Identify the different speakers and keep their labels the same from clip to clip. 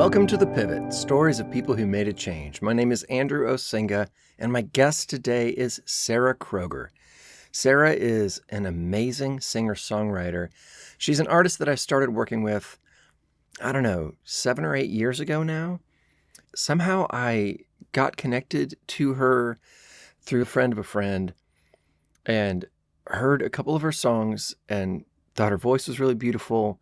Speaker 1: Welcome to The Pivot, stories of people who made a change. My name is Andrew Osenga, and my guest today is Sarah Kroger. Sarah is an amazing singer-songwriter. She's an artist that I started working with, 7 or 8 years ago now. Somehow I got connected to her through a friend of a friend and heard a couple of her songs and thought her voice was really beautiful.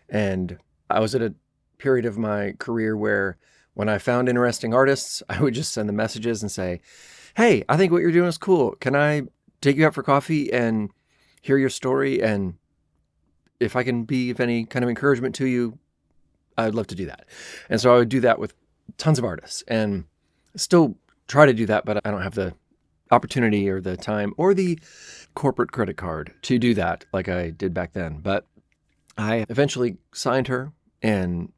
Speaker 1: And I was at a period of my career where when I found interesting artists, I would just send them messages and say, hey, I think what you're doing is cool. Can I take you out for coffee and hear your story? And if I can be of any kind of encouragement to you, I'd love to do that. And so I would do that with tons of artists and still try to do that, but I don't have the opportunity or the time or the corporate credit card to do that like I did back then. But I eventually signed her and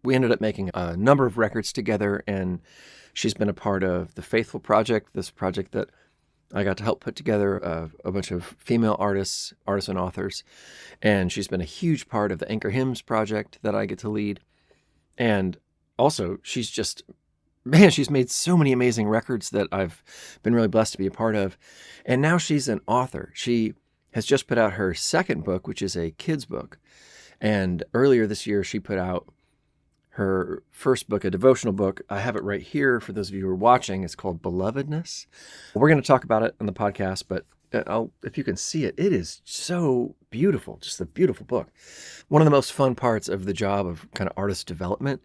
Speaker 1: we ended up making a number of records together, and she's been a part of the Faithful Project, this project that I got to help put together a bunch of female artists and authors. And she's been a huge part of the Anchor Hymns project that I get to lead. And also, she's made so many amazing records that I've been really blessed to be a part of. And now she's an author. She has just put out her second book, which is a kid's book. And earlier this year, she put out her first book, a devotional book. I have it right here for those of you who are watching. It's called Belovedness. We're going to talk about it on the podcast, but if you can see it, it is so beautiful, just a beautiful book. One of the most fun parts of the job of kind of artist development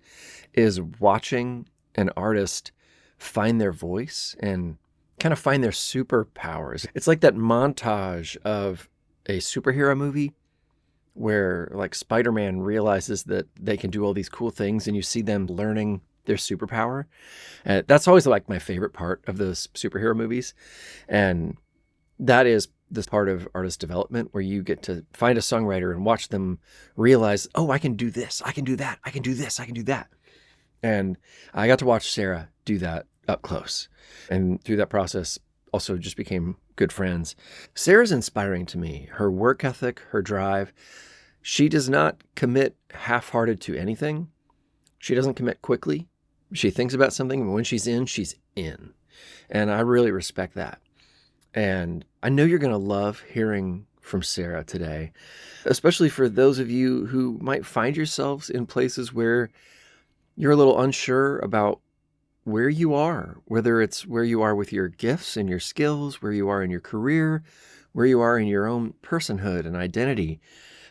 Speaker 1: is watching an artist find their voice and kind of find their superpowers. It's like that montage of a superhero movie where like Spider-Man realizes that they can do all these cool things and you see them learning their superpower. And that's always like my favorite part of those superhero movies. And that is this part of artist development where you get to find a songwriter and watch them realize, oh, I can do this, I can do that, I can do this, I can do that. And I got to watch Sarah do that up close. And through that process, also just became good friends. Sarah's inspiring to me. Her work ethic, her drive. She does not commit half-hearted to anything. She doesn't commit quickly. She thinks about something, and when she's in, she's in. And I really respect that. And I know you're going to love hearing from Sarah today, especially for those of you who might find yourselves in places where you're a little unsure about where you are, whether it's where you are with your gifts and your skills, where you are in your career, where you are in your own personhood and identity,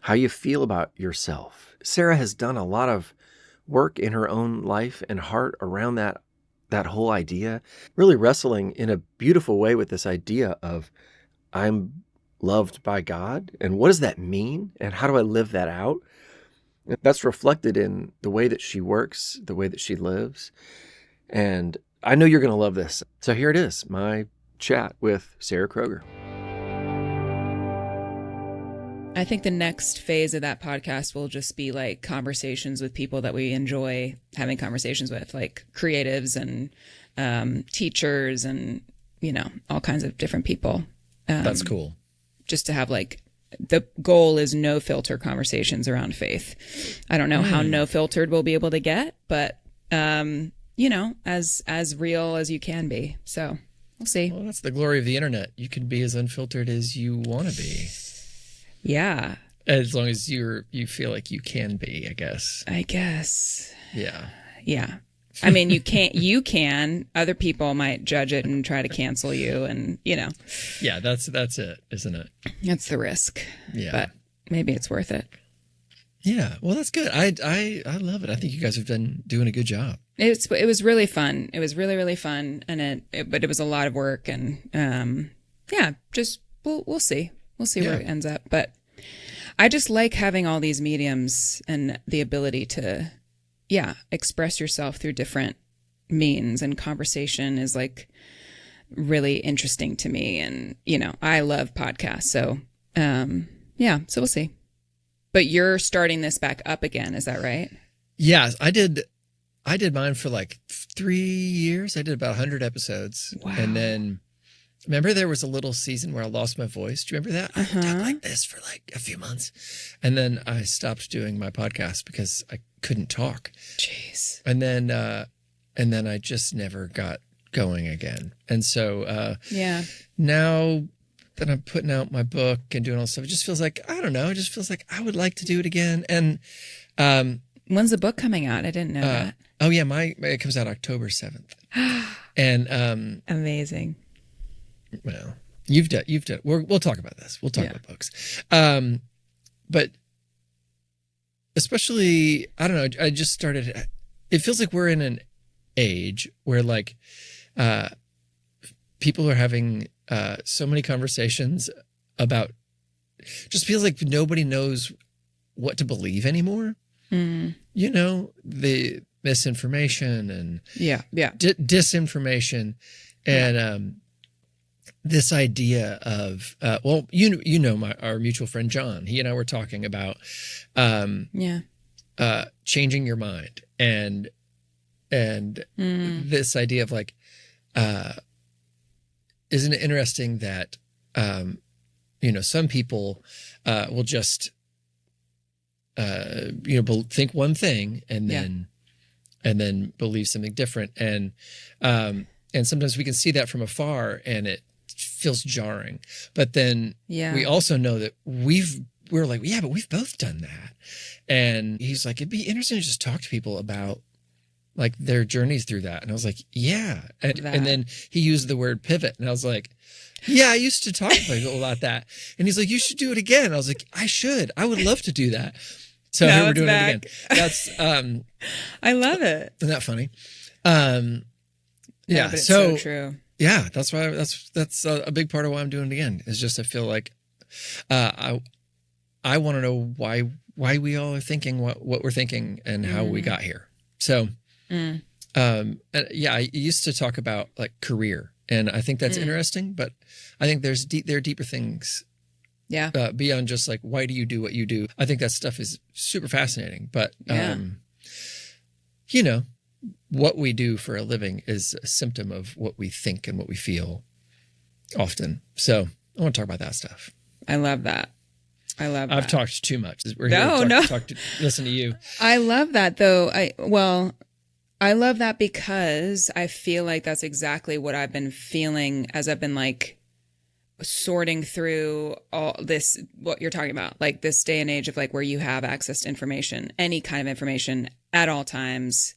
Speaker 1: how you feel about yourself. Sarah has done a lot of work in her own life and heart around that whole idea, really wrestling in a beautiful way with this idea of I'm loved by God, and what does that mean, and how do I live that out? That's reflected in the way that she works, the way that she lives. And I know you're going to love this. So here it is, my chat with Sarah Kroger.
Speaker 2: I think the next phase of that podcast will just be like conversations with people that we enjoy having conversations with, like creatives and teachers and, all kinds of different people.
Speaker 3: That's cool.
Speaker 2: Just to have like, the goal is no filter conversations around faith. I don't know how no filtered we'll be able to get, but as real as you can be. So we'll see.
Speaker 3: Well, that's the glory of the internet. You can be as unfiltered as you want to be.
Speaker 2: Yeah.
Speaker 3: As long as you feel like you can be, I guess. Yeah.
Speaker 2: Yeah. I mean, you can. Other people might judge it and try to cancel you and,
Speaker 3: Yeah, that's it, isn't it?
Speaker 2: That's the risk.
Speaker 3: Yeah.
Speaker 2: But maybe it's worth it.
Speaker 3: Yeah. Well, that's good. I love it. I think you guys have been doing a good job.
Speaker 2: It was really fun. It was really, really fun. And but it was a lot of work and, just we'll see. We'll see where it ends up. But I just like having all these mediums and the ability to, express yourself through different means, and conversation is like really interesting to me. And, I love podcasts. So, so we'll see. But you're starting this back up again. Is that right?
Speaker 3: Yes, I did mine for like 3 years. I did about 100 episodes.
Speaker 2: Wow.
Speaker 3: And then Remember there was a little season where I lost my voice? Do you remember that? I talked like this for like a few months. And then I stopped doing my podcast because I couldn't talk.
Speaker 2: Jeez.
Speaker 3: And then I just never got going again. And so now that I'm putting out my book and doing all this stuff, it just feels like, I don't know, it just feels like I would like to do it again. And
Speaker 2: when's the book coming out? I didn't know that.
Speaker 3: Oh yeah, it comes out October 7th. And
Speaker 2: amazing.
Speaker 3: Well, you've done. We'll talk about this. We'll talk about books. But especially, I don't know. I just started. It feels like we're in an age where like people are having so many conversations about. Just feels like nobody knows what to believe anymore. You know, the misinformation and disinformation and this idea of our mutual friend John, he and I were talking about changing your mind and this idea of like isn't it interesting that some people will just think one thing and then believe something different and sometimes we can see that from afar and it feels jarring, but then we also know that we're like, yeah, but we've both done that. And he's like, it'd be interesting to just talk to people about like their journeys through that. And I was like, yeah. And then he used the word pivot. And I was like, yeah, I used to talk to people about that. And he's like, you should do it again. I was like, I should. I would love to do that. So here we're doing it again. That's
Speaker 2: I love it.
Speaker 3: Isn't that funny?
Speaker 2: But it's so true.
Speaker 3: Yeah, that's why that's a big part of why I'm doing it again. Is just I feel like I want to know why we all are thinking what we're thinking and how we got here. So I used to talk about like career, and I think that's interesting. But I think there are deeper things.
Speaker 2: Yeah.
Speaker 3: Beyond just like why do you do what you do? I think that stuff is super fascinating. But what we do for a living is a symptom of what we think and what we feel often. So I want to talk about that stuff.
Speaker 2: I love that.
Speaker 3: I've talked too much. We're
Speaker 2: here
Speaker 3: to listen to you.
Speaker 2: I love that though. I love that because I feel like that's exactly what I've been feeling as I've been like sorting through all this, what you're talking about, like this day and age of like where you have access to information, any kind of information at all times.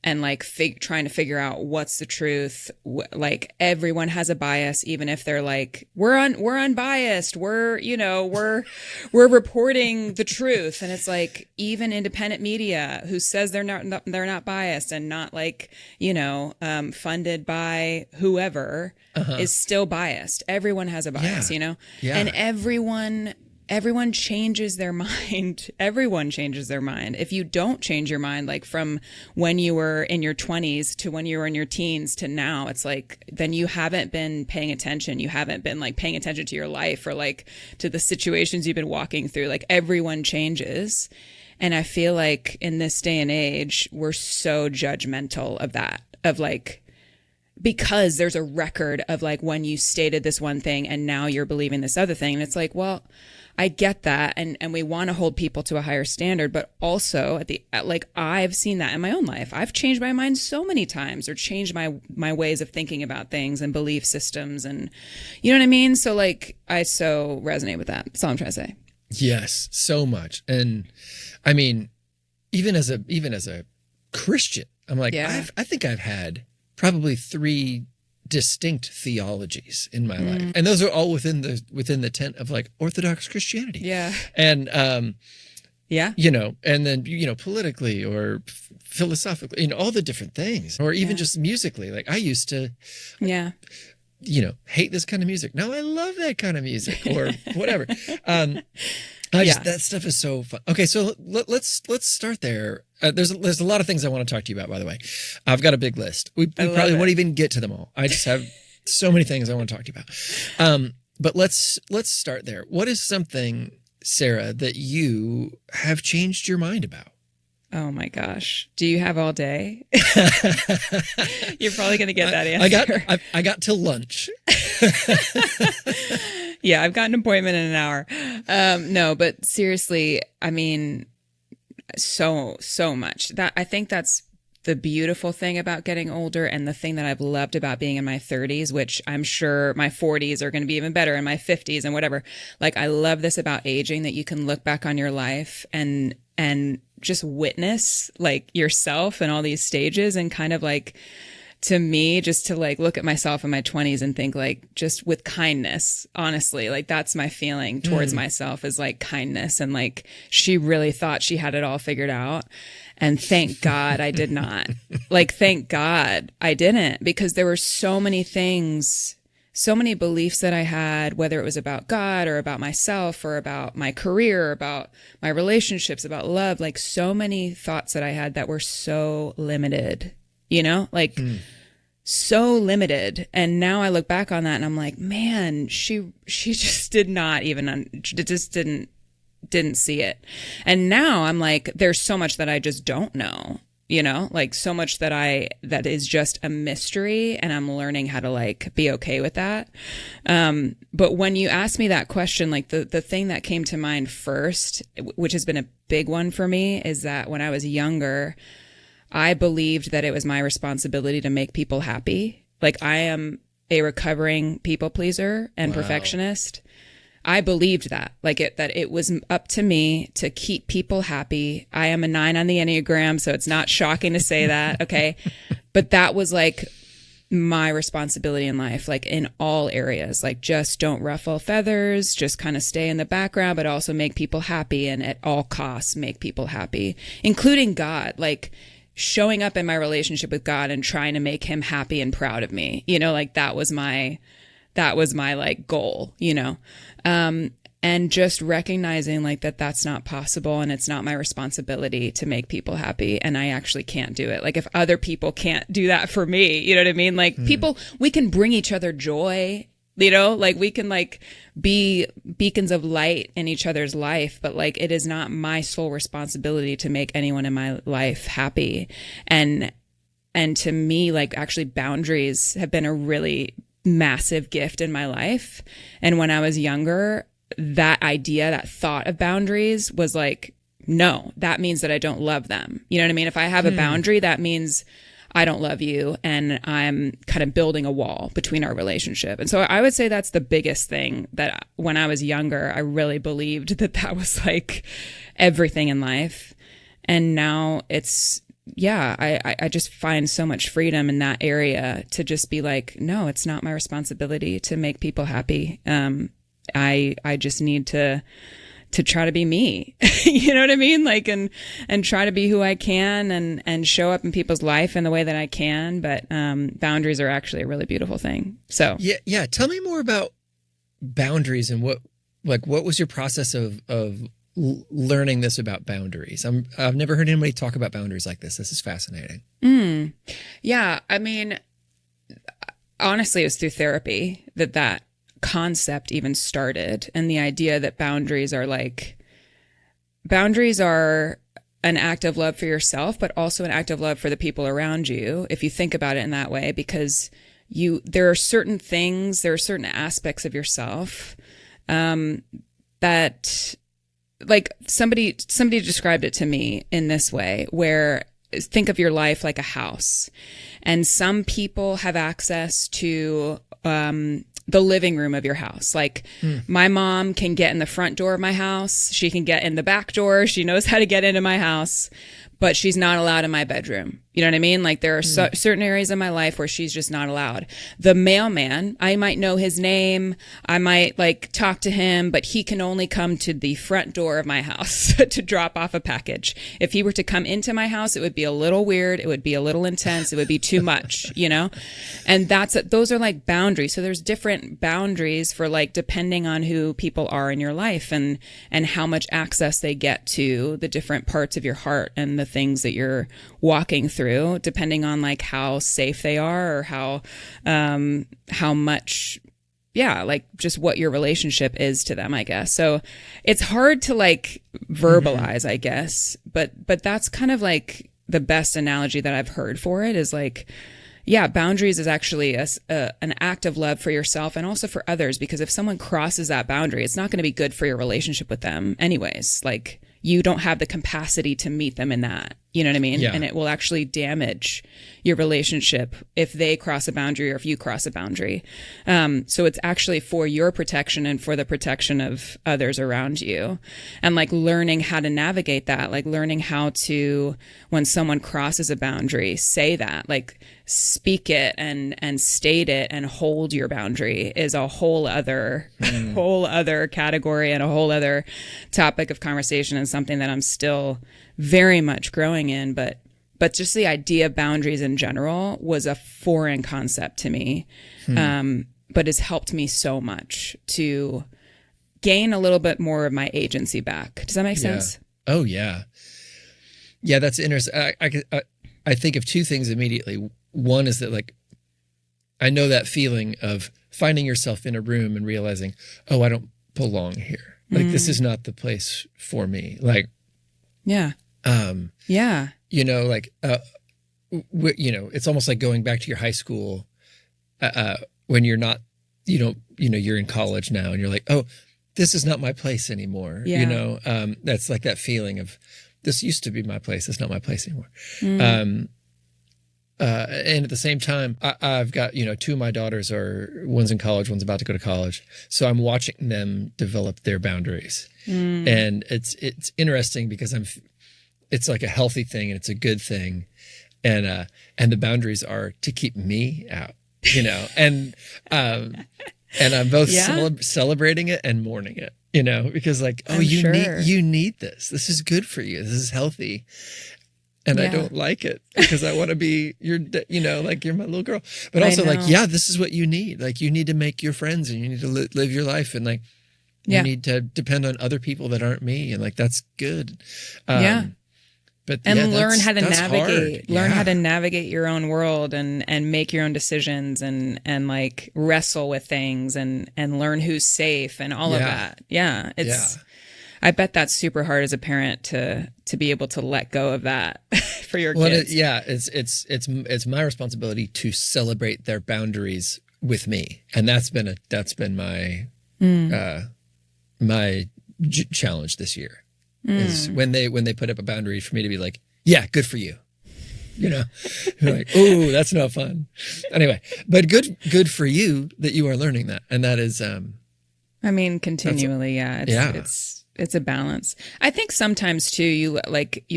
Speaker 2: And like trying to figure out what's the truth. Like everyone has a bias, even if they're like, we're unbiased. We're reporting the truth. And it's like even independent media who says they're not biased and not like, funded by whoever is still biased. Everyone has a bias,
Speaker 3: Yeah.
Speaker 2: And everyone changes their mind. Everyone changes their mind. If you don't change your mind, like from when you were in your 20s to when you were in your teens to now, it's like, then you haven't been paying attention. You haven't been like paying attention to your life or like to the situations you've been walking through. Like everyone changes. And I feel like in this day and age, we're so judgmental of that, of like, because there's a record of like when you stated this one thing and now you're believing this other thing. And it's like, well, I get that. And we want to hold people to a higher standard, but also I've seen that in my own life. I've changed my mind so many times or changed my ways of thinking about things and belief systems. And you know what I mean? So like, I so resonate with that. That's all I'm trying to say.
Speaker 3: Yes, so much. And I mean, even as a Christian, I'm like, I think I've had probably 3 distinct theologies in my life, and those are all within the tent of like Orthodox Christianity.
Speaker 2: Yeah,
Speaker 3: and and then politically or philosophically, all the different things, or even just musically. Like I used to, hate this kind of music. Now I love that kind of music, or whatever. That stuff is so fun. Okay, so let's start there. There's a lot of things I want to talk to you about, by the way. I've got a big list. We probably won't even get to them all. I just have so many things I want to talk to you about. But let's start there. What is something, Sarah, that you have changed your mind about?
Speaker 2: Oh my gosh. Do you have all day? You're probably going to get that answer.
Speaker 3: I got till lunch.
Speaker 2: Yeah, I've got an appointment in an hour. No, but seriously, I mean, so much. That I think that's the beautiful thing about getting older, and the thing that I've loved about being in my 30s, which I'm sure my 40s are going to be even better, in my 50s and whatever. Like, I love this about aging, that you can look back on your life and just witness like yourself and all these stages, and kind of like, to me, just to like look at myself in my 20s and think like, just with kindness, honestly, like that's my feeling towards myself, is like kindness. And like, she really thought she had it all figured out. And thank God I did not. Like, thank God I didn't, because there were so many things, so many beliefs that I had, whether it was about God or about myself or about my career, or about my relationships, about love, like so many thoughts that I had that were so limited, you know, like so limited. And now I look back on that and I'm like, man, she just did not even, just didn't see it. And now I'm like, there's so much that I just don't know, you know, like so much that is just a mystery, and I'm learning how to like be okay with that. But when you asked me that question, like the thing that came to mind first, which has been a big one for me, is that when I was younger, I believed that it was my responsibility to make people happy. Like, I am a recovering people pleaser and perfectionist. I believed that, that it was up to me to keep people happy. I am a 9 on the Enneagram, so it's not shocking to say that. Okay. But that was like my responsibility in life, like in all areas, like just don't ruffle feathers, just kind of stay in the background, but also make people happy. And at all costs, make people happy, including God, like showing up in my relationship with God and trying to make him happy and proud of me, you know, like that was my like goal, you know? And just recognizing like that's not possible, and it's not my responsibility to make people happy. And I actually can't do it. Like, if other people can't do that for me, you know what I mean? Like people, we can bring each other joy, you know, like we can like be beacons of light in each other's life, but like, it is not my sole responsibility to make anyone in my life happy. And to me, like, actually boundaries have been a really massive gift in my life. And when I was younger, that idea, that thought of boundaries was like, no, that means that I don't love them. You know what I mean? If I have a boundary, that means I don't love you, and I'm kind of building a wall between our relationship. And so I would say that's the biggest thing, that when I was younger, I really believed that was like everything in life. And now it's, I just find so much freedom in that area to just be like, no, it's not my responsibility to make people happy. I just need to try to be me, you know what I mean? Like, and try to be who I can, and show up in people's life in the way that I can. But, boundaries are actually a really beautiful thing. So
Speaker 3: yeah. Tell me more about boundaries, and what was your process of learning this about boundaries? I've never heard anybody talk about boundaries like this. This is fascinating.
Speaker 2: Yeah. I mean, honestly, it was through therapy that concept even started. And the idea that boundaries are an act of love for yourself, but also an act of love for the people around you, if you think about it in that way, because there are certain things, there are certain aspects of yourself, that, like, somebody described it to me in this way, where think of your life like a house, and some people have access to the living room of your house. Like, my mom can get in the front door of my house. She can get in the back door. She knows how to get into my house, but she's not allowed in my bedroom. You know what I mean? Like, there are certain areas of my life where she's just not allowed. The mailman, I might know his name. I might like talk to him, but he can only come to the front door of my house to drop off a package. If he were to come into my house, it would be a little weird. It would be a little intense. It would be too much, you know? And those are like boundaries. So there's different boundaries for, like, depending on who people are in your life, and how much access they get to the different parts of your heart and the things that you're walking through, depending on like how safe they are, or how much like just what your relationship is to them, I guess. So it's hard to like verbalize, I guess, but that's kind of like the best analogy that I've heard for it is like, yeah, boundaries is actually an act of love for yourself and also for others, because if someone crosses that boundary, it's not going to be good for your relationship with them anyways. Like, you don't have the capacity to meet them in that. You know what I mean?
Speaker 3: Yeah.
Speaker 2: And it will actually damage your relationship if they cross a boundary or if you cross a boundary. So it's actually for your protection and for the protection of others around you. And like learning how to navigate that, like learning how to, when someone crosses a boundary, say that, like speak it and state it and hold your boundary is a whole other, whole other category and a whole other topic of conversation, and something that I'm still very much growing in, but just the idea of boundaries in general was a foreign concept to me, but has helped me so much to gain a little bit more of my agency back. Does that make sense?
Speaker 3: Oh yeah, yeah. That's interesting. I think of two things immediately. One is that like I know that feeling of finding yourself in a room and realizing, oh, I don't belong here. Like this is not the place for me. Like,
Speaker 2: yeah. Yeah.
Speaker 3: You know, like, you know, it's almost like going back to your high school when you're not, you're in college now and you're like, oh, this is not my place anymore.
Speaker 2: Yeah.
Speaker 3: You know, that's like that feeling of this used to be my place. It's not my place anymore. And at the same time, I've got, two of my daughters one's in college, one's about to go to college. So I'm watching them develop their boundaries. And it's interesting because it's like a healthy thing and it's a good thing. And the boundaries are to keep me out, and I'm both celebrating it and mourning it, because like, oh, you need this. This is good for you. This is healthy. And I don't like it because I want to be like you're my little girl. But also like, this is what you need. Like you need to make your friends and you need to live your life. And like, you need to depend on other people that aren't me. And like, that's good. But
Speaker 2: learn how to navigate,
Speaker 3: learn
Speaker 2: how to navigate your own world and make your own decisions and like wrestle with things and learn who's safe and all of that. Yeah. I bet that's super hard as a parent to be able to let go of that for your kids.
Speaker 3: It's my responsibility to celebrate their boundaries with me, and that's been my my challenge this year. Is when they put up a boundary for me to be like, yeah, good for you. You're like, oh, that's no fun. Anyway, but good for you that you are learning that, and that is.
Speaker 2: I mean, continually, it's a balance. I think sometimes too, you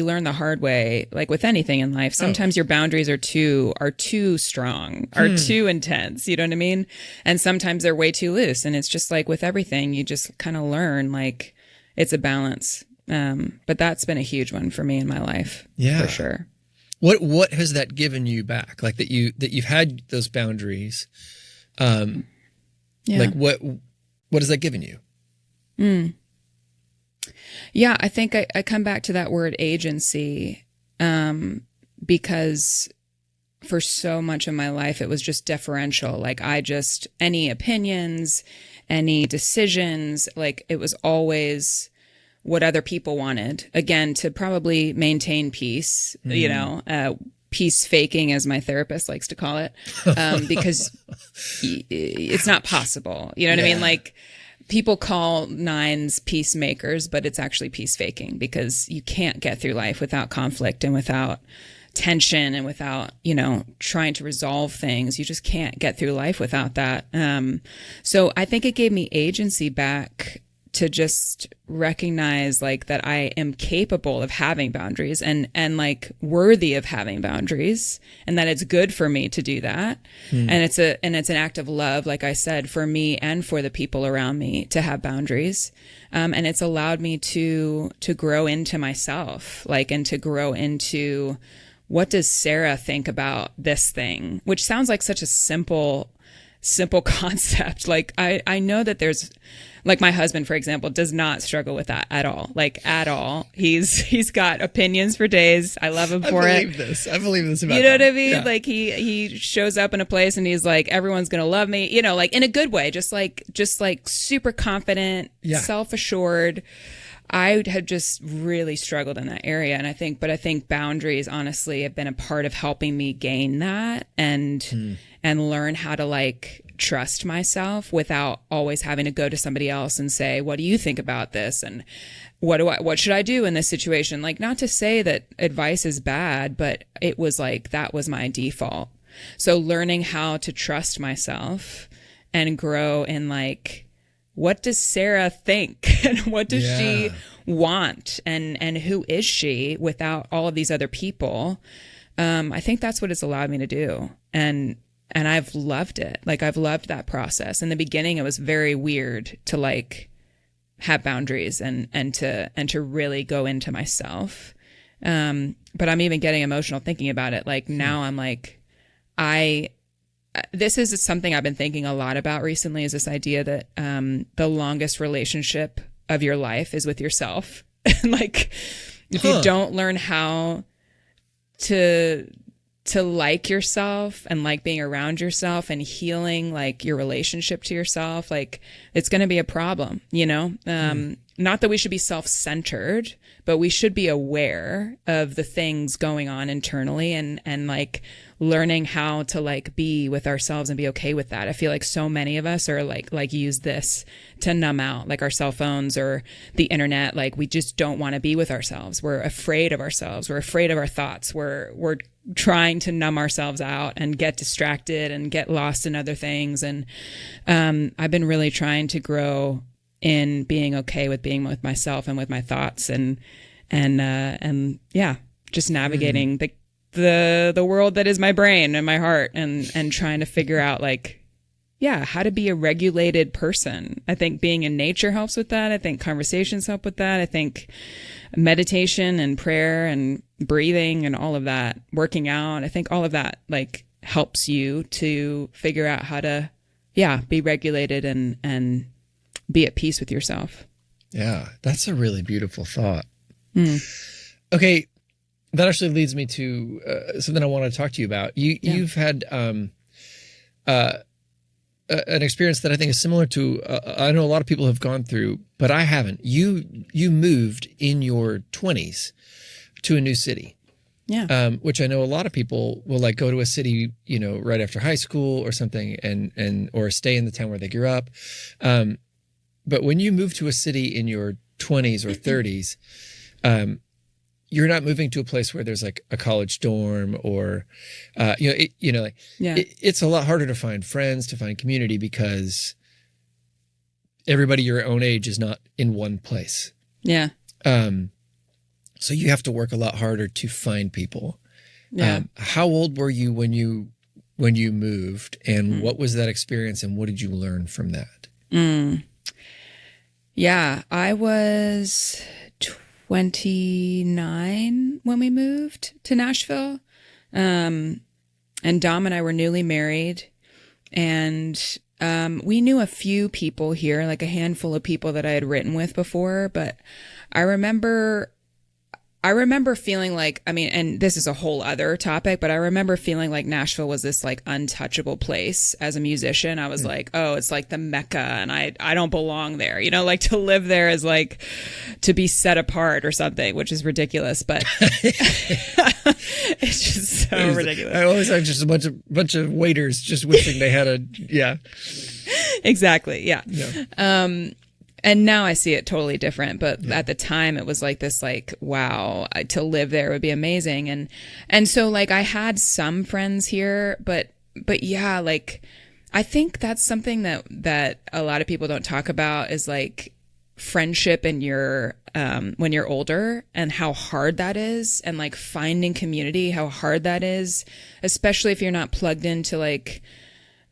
Speaker 2: learn the hard way, like with anything in life. Sometimes your boundaries are too strong, are too intense. You know what I mean? And sometimes they're way too loose. And it's just like with everything, you just kind of learn like it's a balance. But that's been a huge one for me in my life, for sure.
Speaker 3: What has that given you back? Like that you've had those boundaries. Like what has that given you?
Speaker 2: Yeah, I think I come back to that word agency, because for so much of my life, it was just deferential. Like any opinions, any decisions, like it was always what other people wanted, again, to probably maintain peace, peace faking, as my therapist likes to call it, because it's not possible. You know what I mean? Like, people call nines peacemakers, but it's actually peace faking, because you can't get through life without conflict and without tension and without, trying to resolve things. You just can't get through life without that. So I think it gave me agency back to just recognize like that I am capable of having boundaries and like worthy of having boundaries, and that it's good for me to do that. And it's an act of love, like I said, for me and for the people around me to have boundaries. And it's allowed me to grow into myself, like, and to grow into, what does Sarah think about this thing? Which sounds like such a simple simple concept. Like I know that there's, like, my husband, for example, does not struggle with that at all. Like, at all. He's got opinions for days. I love him for it.
Speaker 3: I believe this about
Speaker 2: you know
Speaker 3: him.
Speaker 2: what I mean?
Speaker 3: Yeah.
Speaker 2: Like, he shows up in a place and he's like, everyone's gonna love me. You know, like, in a good way. Just like super confident, self-assured. I had just really struggled in that area. And I think boundaries, honestly, have been a part of helping me gain that and learn how to, like, trust myself without always having to go to somebody else and say, what do you think about this? And what should I do in this situation? Like, not to say that advice is bad, but it was like, that was my default. So learning how to trust myself and grow in, like, what does Sarah think and what does she want and who is she without all of these other people? I think that's what it's allowed me to do. And I've loved it. Like, I've loved that process. In the beginning, it was very weird to, like, have boundaries and to really go into myself. But I'm even getting emotional thinking about it. Like, now I'm like, this is something I've been thinking a lot about recently, is this idea that the longest relationship of your life is with yourself. Like, if you don't learn how to like yourself and like being around yourself and healing, like, your relationship to yourself, like, it's going to be a problem, you know? Not that we should be self-centered, but we should be aware of the things going on internally and like learning how to, like, be with ourselves and be okay with that. I feel like so many of us are like use this to numb out, like our cell phones or the internet. Like, we just don't want to be with ourselves. We're afraid of ourselves. We're afraid of our thoughts. We're trying to numb ourselves out and get distracted and get lost in other things. And I've been really trying to grow in being okay with being with myself and with my thoughts and just navigating the world that is my brain and my heart and trying to figure out, like, how to be a regulated person. I think being in nature helps with that. I think conversations help with that. I think meditation and prayer and breathing and all of that, working out, I think all of that, like, helps you to figure out how to, be regulated and be at peace with yourself.
Speaker 3: Yeah, that's a really beautiful thought. Okay, that actually leads me to something I want to talk to you about. You've had an experience that I think is similar to I know a lot of people have gone through, but I haven't. You moved in your 20s to a new city. Yeah. Which I know a lot of people will, like, go to a city, you know, right after high school or something and or stay in the town where they grew up. But when you move to a city in your 20s or 30s, you're not moving to a place where there's, like, a college dorm or, it's a lot harder to find friends, to find community, because everybody your own age is not in one place. Yeah. So you have to work a lot harder to find people. Yeah. How old were you when you moved, and what was that experience, and what did you learn from that?
Speaker 2: Yeah, I was 29 when we moved to Nashville. And Dom and I were newly married, and we knew a few people here, like a handful of people that I had written with before, but I remember feeling like, I mean, and this is a whole other topic, but I remember feeling like Nashville was this, like, untouchable place as a musician. I was like, oh, it's like the Mecca and I don't belong there. You know, like, to live there is like to be set apart or something, which is ridiculous, but it's just so ridiculous.
Speaker 3: I always have just a bunch of waiters just wishing they had
Speaker 2: Exactly. Yeah. And now I see it totally different, but at the time it was like this, like, wow, to live there would be amazing. And so, like, I had some friends here, but yeah, like, I think that's something that a lot of people don't talk about, is, like, friendship in your, when you're older, and how hard that is, and, like, finding community, how hard that is, especially if you're not plugged into, like,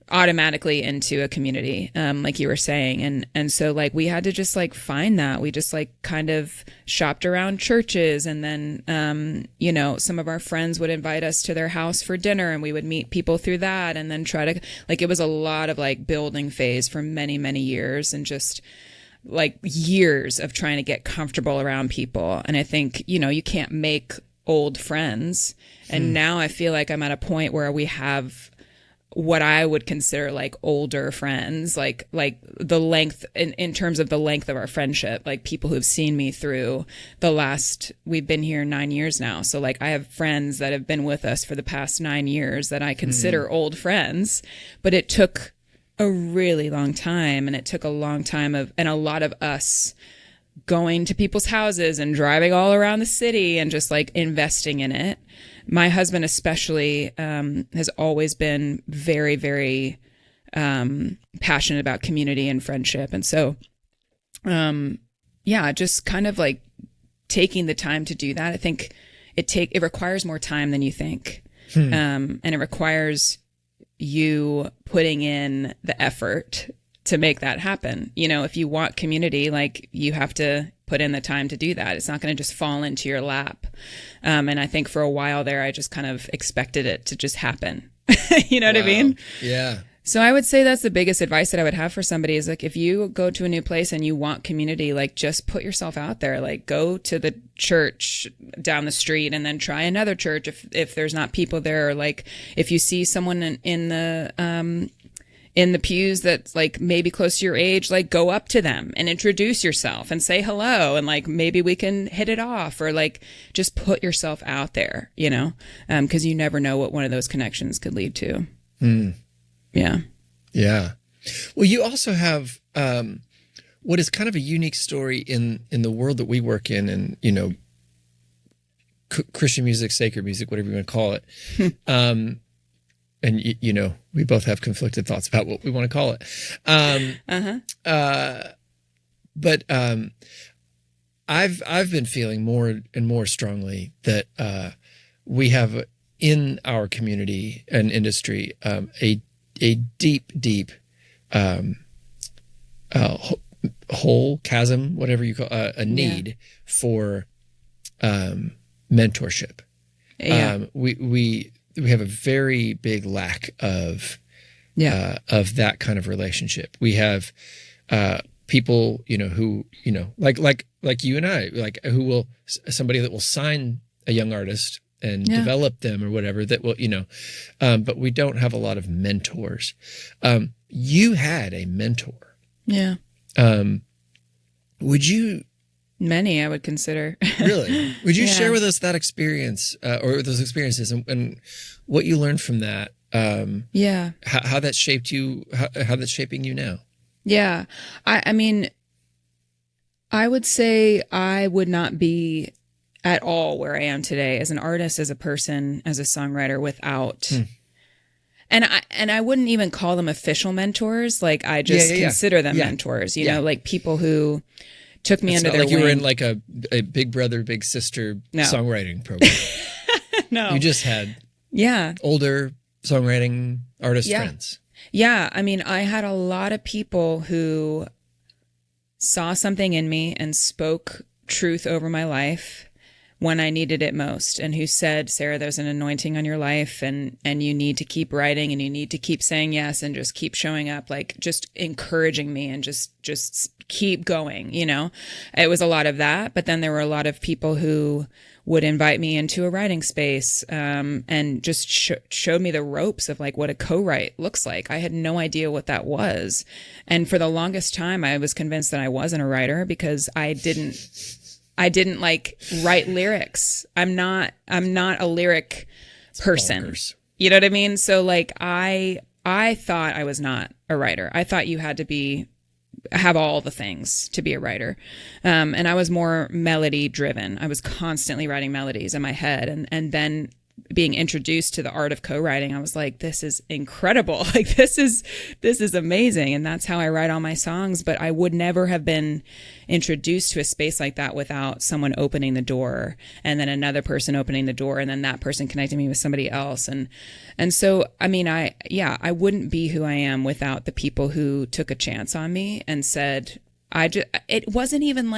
Speaker 2: automatically into a community, like you were saying. And so like we had to just like find that. We just like kind of shopped around churches, and then, you know, some of our friends would invite us to their house for dinner, and we would meet people through that, and then try to, like, it was a lot of like building phase for many, many years, and just like years of trying to get comfortable around people. And I think, you know, you can't make old friends. And now I feel like I'm at a point where we have what I would consider like older friends, like the length in terms of the length of our friendship, like people who've seen me through we've been here 9 years now. So like I have friends that have been with us for the past 9 years that I consider old friends, but it took a really long time, and it took a long time and a lot of us going to people's houses and driving all around the city and just like investing in it. My husband especially has always been very, very passionate about community and friendship. And so, just kind of like taking the time to do that. I think it requires more time than you think. And it requires you putting in the effort to make that happen. You know, if you want community, like you have to put in the time to do that. It's not going to just fall into your lap. And I think for a while there, I just kind of expected it to just happen. You know what I mean?
Speaker 3: Yeah.
Speaker 2: So I would say that's the biggest advice that I would have for somebody is like, if you go to a new place and you want community, like just put yourself out there, like go to the church down the street and then try another church if there's not people there, or like if you see someone in the pews that's like maybe close to your age, like go up to them and introduce yourself and say hello, and like maybe we can hit it off, or like just put yourself out there, you know, because you never know what one of those connections could lead to. Yeah.
Speaker 3: Yeah. Well, you also have what is kind of a unique story in the world that we work in, and, you know, Christian music, sacred music, whatever you want to call it. And, you know, we both have conflicted thoughts about what we want to call it. But I've been feeling more and more strongly that we have in our community and industry a deep hole, chasm, whatever you call a need for mentorship.
Speaker 2: Yeah.
Speaker 3: We have a very big lack of that kind of relationship. We have people, you know, who, you know, like you and I, like somebody that will sign a young artist and develop them or whatever, that will, you know, but we don't have a lot of mentors. You had a mentor.
Speaker 2: Yeah.
Speaker 3: Would you?
Speaker 2: Many, I would consider.
Speaker 3: Really? Would you share with us that experience or those experiences and what you learned from that? How that shaped you, how that's shaping you now? Yeah.
Speaker 2: I mean, I would say I would not be at all where I am today as an artist, as a person, as a songwriter without. And I wouldn't even call them official mentors. Like I just consider them mentors, you know, like people who took me under their wing.
Speaker 3: Like you were in like a big brother, big sister songwriting program.
Speaker 2: No.
Speaker 3: You just had older songwriting artist friends.
Speaker 2: Yeah. I mean, I had a lot of people who saw something in me and spoke truth over my life when I needed it most, and who said, Sarah, there's an anointing on your life, and you need to keep writing, and you need to keep saying yes, and just keep showing up, like just encouraging me and just keep going, you know. It was a lot of that, but then there were a lot of people who would invite me into a writing space and just showed me the ropes of like what a co-write looks like. I had no idea what that was. And for the longest time, I was convinced that I wasn't a writer because I didn't like write lyrics. I'm not a lyric person. Bonkers. You know what I mean? So like I thought I was not a writer. I thought you had to have all the things to be a writer. And I was more melody driven. I was constantly writing melodies in my head. And then being introduced to the art of co-writing, I was like, this is incredible. Like, this is amazing. And that's how I write all my songs. But I would never have been introduced to a space like that without someone opening the door, and then another person opening the door, and then that person connecting me with somebody else. And so, I mean, I wouldn't be who I am without the people who took a chance on me and said, it wasn't even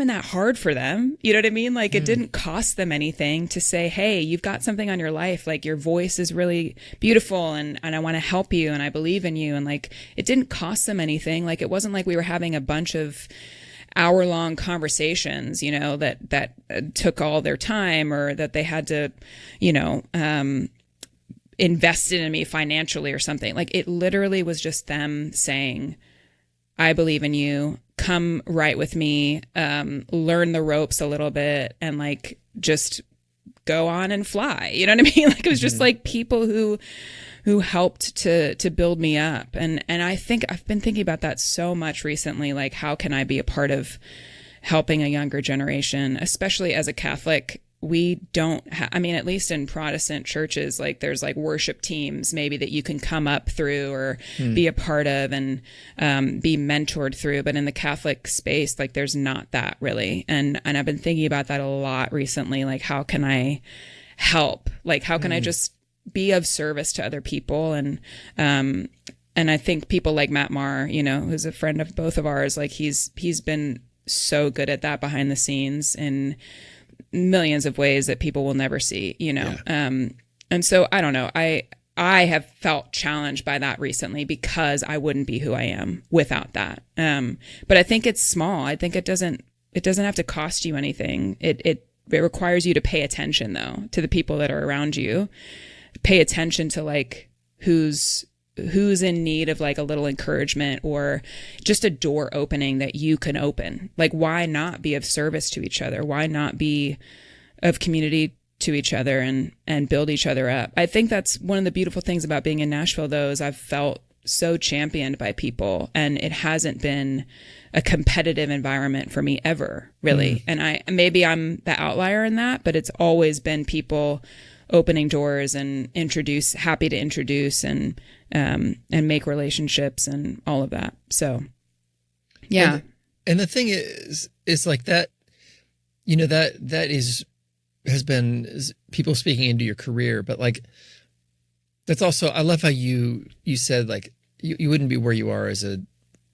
Speaker 2: that hard for them. You know what I mean? Like, it didn't cost them anything to say, hey, you've got something on your life. Like, your voice is really beautiful, and I want to help you, and I believe in you. And like, it didn't cost them anything. Like, it wasn't like we were having a bunch of hour-long conversations, you know, that took all their time, or that they had to, you know, invest in me financially or something. Like, it literally was just them saying, I believe in you. Come write with me, learn the ropes a little bit, and like, just go on and fly. You know what I mean? Like, it was just like people who helped to build me up. And I think I've been thinking about that so much recently. Like, how can I be a part of helping a younger generation, especially as a Catholic? We don't I mean, at least in Protestant churches, like, there's like worship teams maybe that you can come up through or be a part of and be mentored through. But in the Catholic space, like, there's not that really. And I've been thinking about that a lot recently. Like, how can I help? Like, how can I just be of service to other people? And I think people like Matt Maher, you know, who's a friend of both of ours, like, he's been so good at that behind the scenes in millions of ways that people will never see, you know? Yeah. And so I don't know, I have felt challenged by that recently, because I wouldn't be who I am without that. But I think it's small. I think it doesn't have to cost you anything. It requires you to pay attention, though, to the people that are around you. Pay attention to like who's in need of like a little encouragement, or just a door opening that you can open. Like, why not be of service to each other? Why not be of community to each other and build each other up? I think that's one of the beautiful things about being in Nashville, though, is I've felt so championed by people, and it hasn't been a competitive environment for me ever, really. And maybe I'm the outlier in that, but it's always been people opening doors and happy to introduce and make relationships and all of that. So, yeah.
Speaker 3: And the thing is like that, you know, that has been people speaking into your career, but like, that's also, I love how you said, like, you wouldn't be where you are as a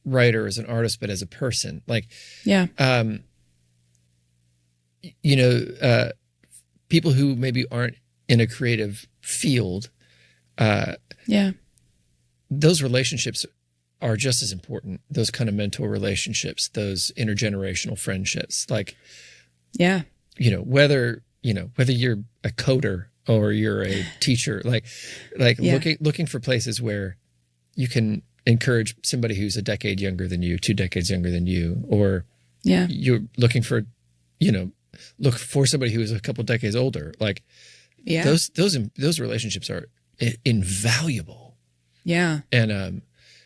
Speaker 3: writer, as an artist, but as a person. Like,
Speaker 2: yeah.
Speaker 3: You know, people who maybe aren't in a creative field, those relationships are just as important. Those kind of mentor relationships, those intergenerational friendships, like, you know, whether you're a coder or you're a teacher, like looking for places where you can encourage somebody who's a decade younger than you, 2 decades younger than you, or you're looking for, you know, look for somebody who is a couple decades older. Like, those relationships are invaluable.
Speaker 2: Yeah.
Speaker 3: And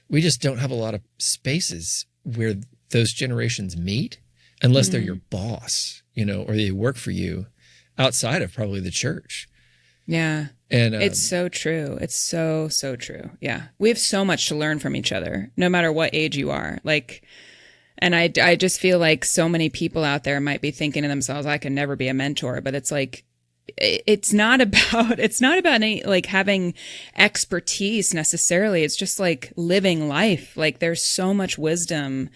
Speaker 3: we just don't have a lot of spaces where those generations meet, unless they're your boss, you know, or they work for you outside of probably the church.
Speaker 2: Yeah.
Speaker 3: And
Speaker 2: it's so true. It's so true. Yeah. We have so much to learn from each other, no matter what age you are. Like, and I just feel like so many people out there might be thinking to themselves, I can never be a mentor, but it's like, it's not about any like having expertise necessarily. It's just like living life. Like, there's so much wisdom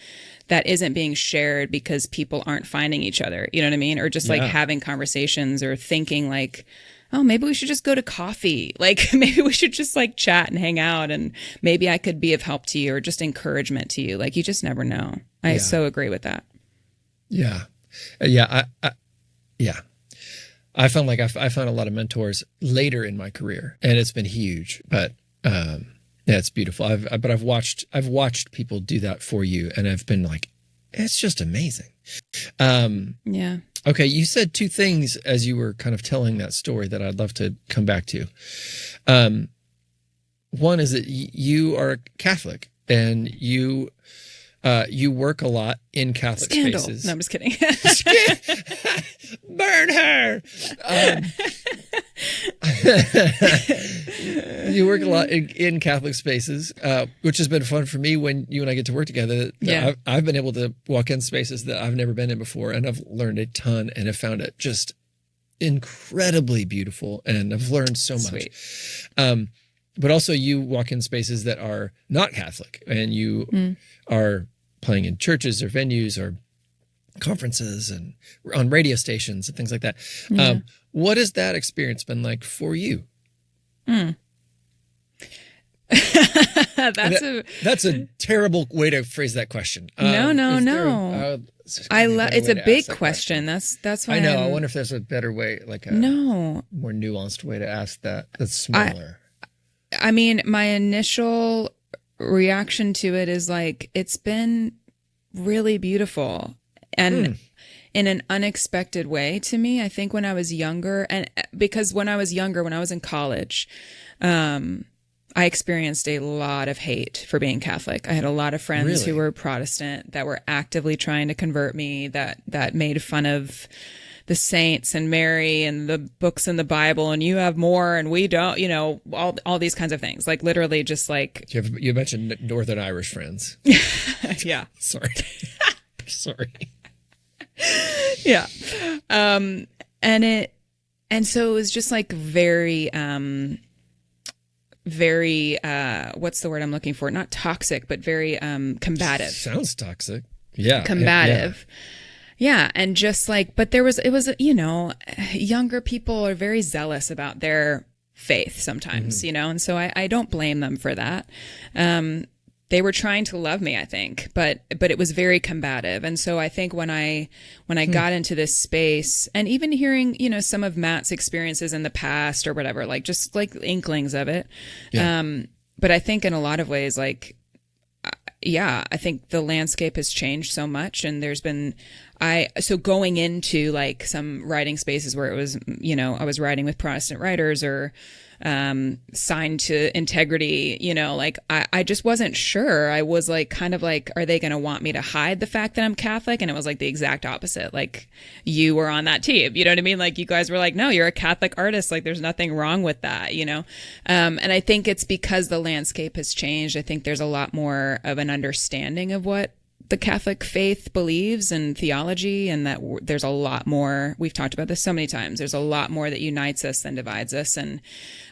Speaker 2: that isn't being shared because people aren't finding each other. You know what I mean? Or just like having conversations, or thinking like, oh, maybe we should just go to coffee. Like, maybe we should just like chat and hang out, and maybe I could be of help to you, or just encouragement to you. Like, you just never know. I so agree with that.
Speaker 3: Yeah. Yeah. I found like I found a lot of mentors later in my career, and it's been huge, but it's beautiful. I've watched people do that for you, and I've been like, it's just amazing. Okay. You said 2 things as you were kind of telling that story that I'd love to come back to. One is that you are Catholic, and you You work a lot in Catholic
Speaker 2: Scandal.
Speaker 3: spaces.
Speaker 2: No, I'm just kidding.
Speaker 3: Burn her. You work a lot in Catholic spaces, which has been fun for me when you and I get to work together.
Speaker 2: Yeah.
Speaker 3: I've been able to walk in spaces that I've never been in before, and I've learned a ton and have found it just incredibly beautiful, and I've learned so much.
Speaker 2: Sweet.
Speaker 3: But also you walk in spaces that are not Catholic, and you are playing in churches or venues or conferences and on radio stations and things like that.
Speaker 2: Yeah.
Speaker 3: What has that experience been like for you? That's a terrible way to phrase that question.
Speaker 2: No. It's a big question. That's why
Speaker 3: I know. I wonder if there's a better way, like a more nuanced way to ask that. That's smaller.
Speaker 2: I mean, my initial reaction to it is like, it's been really beautiful and in an unexpected way to me. I think when I was younger, and because when I was in college, I experienced a lot of hate for being Catholic. I had a lot of friends who were Protestant that were actively trying to convert me, that made fun of the saints and Mary and the books in the Bible, and you have more and we don't, all these kinds of things. Like literally just like...
Speaker 3: You mentioned Northern Irish friends.
Speaker 2: Yeah.
Speaker 3: Sorry. Sorry.
Speaker 2: Yeah. And so it was just like very, what's the word I'm looking for? Not toxic, but very combative.
Speaker 3: Sounds toxic. Yeah.
Speaker 2: Combative. Yeah. And just like, but it was, younger people are very zealous about their faith sometimes, and so I don't blame them for that. They were trying to love me, I think, but it was very combative. And so I think when I got into this space, and even hearing, some of Matt's experiences in the past or whatever, like just like inklings of it. Yeah. But I think in a lot of ways, like, I think the landscape has changed so much, and there's been, so going into like some writing spaces where it was, I was writing with Protestant writers or signed to Integrity, like I just wasn't sure. I was like, kind of like, are they going to want me to hide the fact that I'm Catholic? And it was like the exact opposite. Like, you were on that team, you know what I mean? Like, you guys were like, no, you're a Catholic artist. Like, there's nothing wrong with that, And I think it's because the landscape has changed. I think there's a lot more of an understanding of what the Catholic faith believes and theology, and that there's a lot more, we've talked about this so many times, there's a lot more that unites us than divides us, and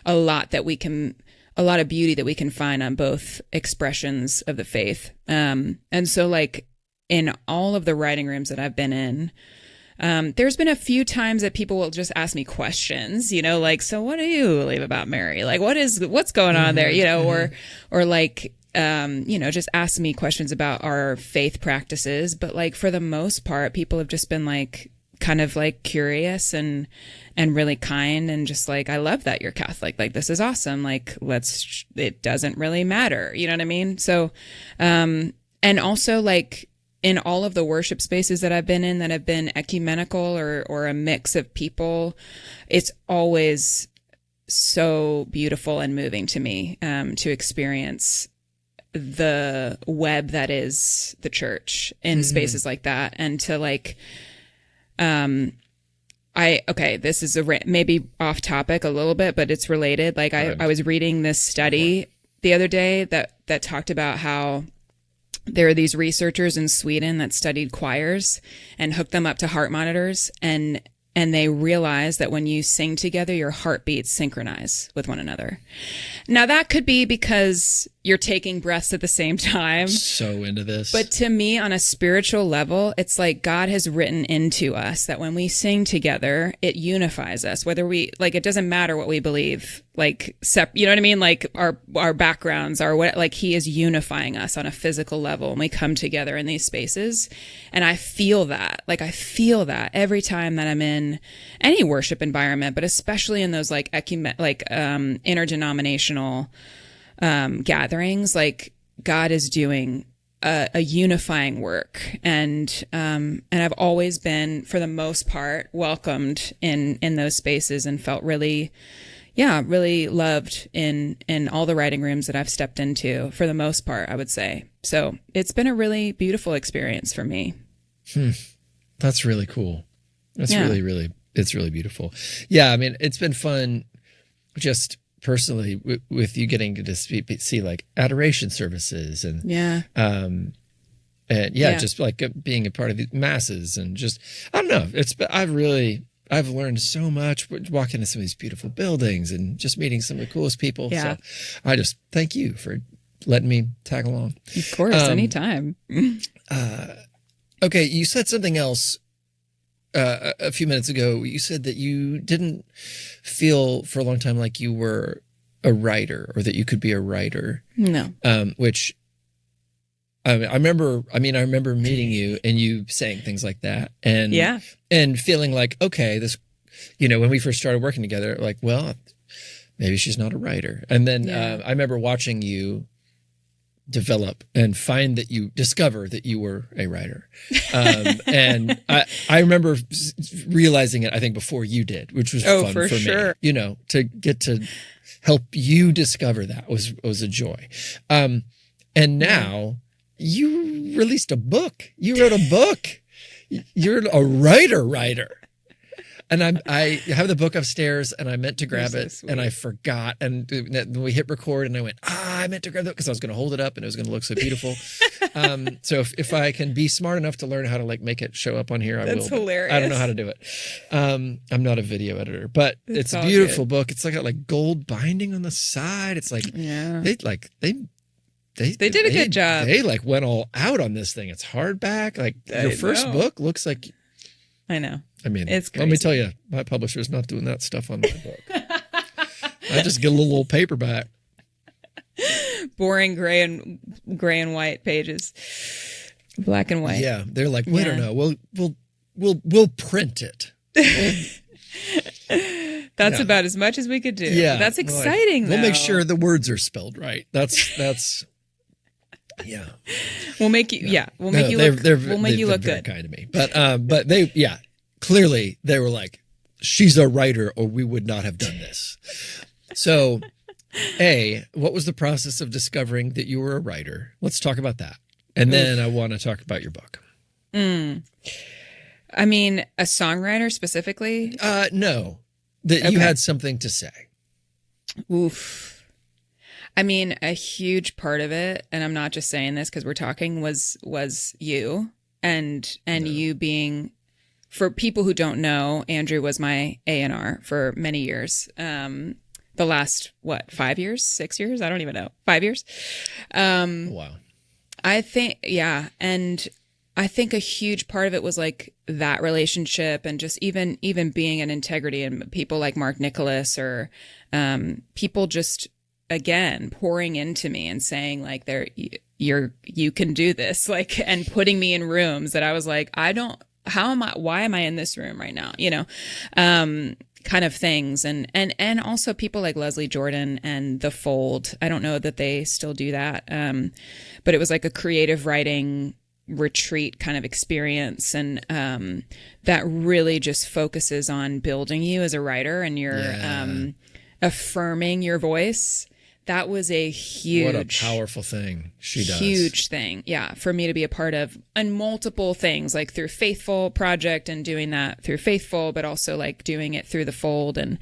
Speaker 2: a lot of beauty that we can find on both expressions of the faith. And so like in all of the writing rooms that I've been in, there's been a few times that people will just ask me questions, like, so what do you believe about Mary? Like, what's going on there? Or like, just ask me questions about our faith practices. But like, for the most part, people have just been like, kind of like curious and really kind, and just like, I love that you're Catholic. Like, this is awesome. Like, it doesn't really matter. You know what I mean? So, and also like in all of the worship spaces that I've been in that have been ecumenical or a mix of people, it's always so beautiful and moving to me, to experience the web that is the church in spaces like that. And to like, this is maybe off topic a little bit, but it's related. Like I was reading this study the other day that talked about how there are these researchers in Sweden that studied choirs and hooked them up to heart monitors, and they realized that when you sing together, your heartbeats synchronize with one another. Now, that could be because you're taking breaths at the same time.
Speaker 3: So into this.
Speaker 2: But to me, on a spiritual level, it's like God has written into us that when we sing together, it unifies us. Whether we, like, it doesn't matter what we believe, like, you know what I mean? Like our backgrounds are what, like, he is unifying us on a physical level, and we come together in these spaces. And I feel that, every time that I'm in any worship environment, but especially in those like interdenominational gatherings, like God is doing a unifying work, and I've always been, for the most part, welcomed in those spaces, and felt really loved in all the writing rooms that I've stepped into, for the most part, I would say. So it's been a really beautiful experience for me.
Speaker 3: That's really cool. That's it's really beautiful. Yeah. I mean, it's been fun just personally with you getting to see like adoration services and, just like being a part of the masses and just, I don't know. I've learned so much walking into some of these beautiful buildings and just meeting some of the coolest people.
Speaker 2: Yeah.
Speaker 3: So I just thank you for letting me tag along.
Speaker 2: Of course, anytime.
Speaker 3: Okay, you said something else a few minutes ago. You said that you didn't feel for a long time like you were a writer or that you could be a writer.
Speaker 2: No.
Speaker 3: Which I remember meeting you and you saying things like that and feeling like, okay, this, when we first started working together, like, well, maybe she's not a writer. And then I remember watching you develop and discover that you were a writer. And I remember realizing it, I think, before you did, which was fun for
Speaker 2: sure.
Speaker 3: me, to get to help you discover that was a joy. And now you released a book. You wrote a book. You're a writer. And I have the book upstairs, and I meant to grab it, and I forgot. And we hit record, and I went, I meant to grab it because I was going to hold it up, and it was going to look so beautiful. So if I can be smart enough to learn how to like make it show up on here, I will.
Speaker 2: That's hilarious.
Speaker 3: I don't know how to do it. I'm not a video editor, but it's a beautiful book. It's like gold binding on the side. It's like they
Speaker 2: did a good job.
Speaker 3: They like went all out on this thing. It's hardback. Like your first book looks like.
Speaker 2: I know.
Speaker 3: I mean,
Speaker 2: it's crazy.
Speaker 3: Let me tell you, my publisher's not doing that stuff on my book. I just get a little paperback.
Speaker 2: Boring gray and white pages, black and white.
Speaker 3: Yeah, they're like, we don't know. We'll print it.
Speaker 2: That's about as much as we could do. Yeah, that's exciting.
Speaker 3: We'll make sure the words are spelled right. That's. Yeah,
Speaker 2: we'll make you. Yeah, we'll make you look. We'll make you look good.
Speaker 3: Kind of me, but they. Yeah, clearly they were like, she's a writer, or we would not have done this. So, what was the process of discovering that you were a writer? Let's talk about that, and then I want to talk about your book.
Speaker 2: I mean, a songwriter specifically?
Speaker 3: No, that you had something to say.
Speaker 2: Oof. I mean, a huge part of it, and I'm not just saying this because we're talking, was you and you being, for people who don't know, Andrew was my A&R for many years. The last, 5 years, 6 years? I don't even know. 5 years.
Speaker 3: Wow.
Speaker 2: I think, and I think a huge part of it was like that relationship and just even being an integrity, and people like Mark Nicholas or people just, again, pouring into me and saying like, you can do this, like, and putting me in rooms that I was like, why am I in this room right now? Kind of things. And also people like Leslie Jordan and The Fold. I don't know that they still do that. But it was like a creative writing retreat kind of experience. And that really just focuses on building you as a writer and your affirming your voice. That was a huge,
Speaker 3: what a powerful thing she does.
Speaker 2: Huge thing. Yeah. For me to be a part of, and multiple things, like through Faithful Project and doing that through Faithful, but also like doing it through The Fold. And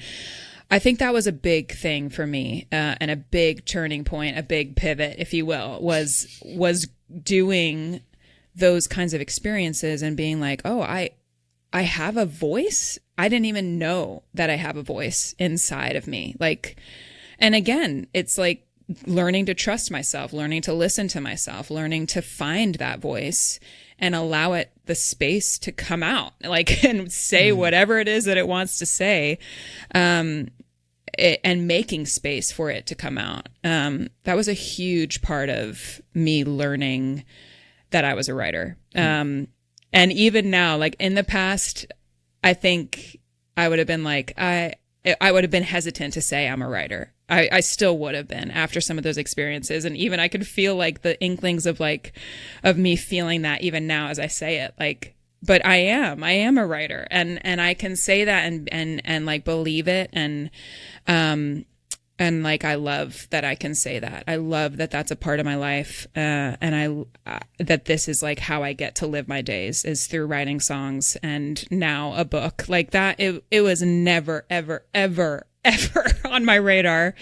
Speaker 2: I think that was a big thing for me, and a big turning point, a big pivot, if you will, was doing those kinds of experiences and being like, oh, I have a voice. I didn't even know that I have a voice inside of me. Like, and again, it's like learning to trust myself, learning to listen to myself, learning to find that voice and allow it the space to come out, like, and say whatever it is that it wants to say, and making space for it to come out. That was a huge part of me learning that I was a writer. And even now, like in the past, I think I would have been like, I would have been hesitant to say I'm a writer. I still would have been after some of those experiences. And even I could feel like the inklings of me feeling that even now as I say it, like, but I am a writer, and I can say that and like believe it. And, And like, I love that I can say that. I love that that's a part of my life. And that this is like how I get to live my days, is through writing songs and now a book like that. It was never, ever, ever, ever on my radar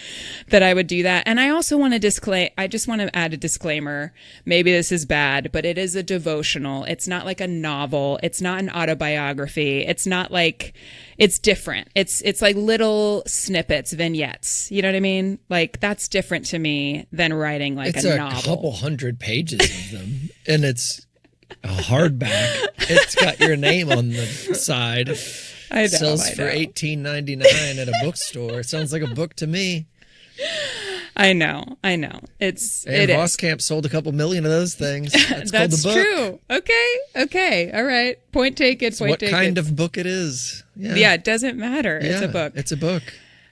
Speaker 2: that I would do that. And I also want to I just want to add a disclaimer. Maybe this is bad, but it is a devotional. It's not like a novel. It's not an autobiography. It's not like, it's different. It's like little snippets, vignettes. You know what I mean? Like, that's different to me than writing like a novel.
Speaker 3: It's a couple hundred pages of them, and it's a hardback. It's got your name on the side.
Speaker 2: I know,
Speaker 3: sells for $18.99 at a bookstore. It sounds like a book to me.
Speaker 2: I know. It
Speaker 3: Voskamp sold a couple million of those things. That's called the book.
Speaker 2: True. Okay. All right. Point taken.
Speaker 3: What kind of book it is?
Speaker 2: Yeah, it doesn't matter.
Speaker 3: Yeah,
Speaker 2: it's a book.
Speaker 3: It's a book.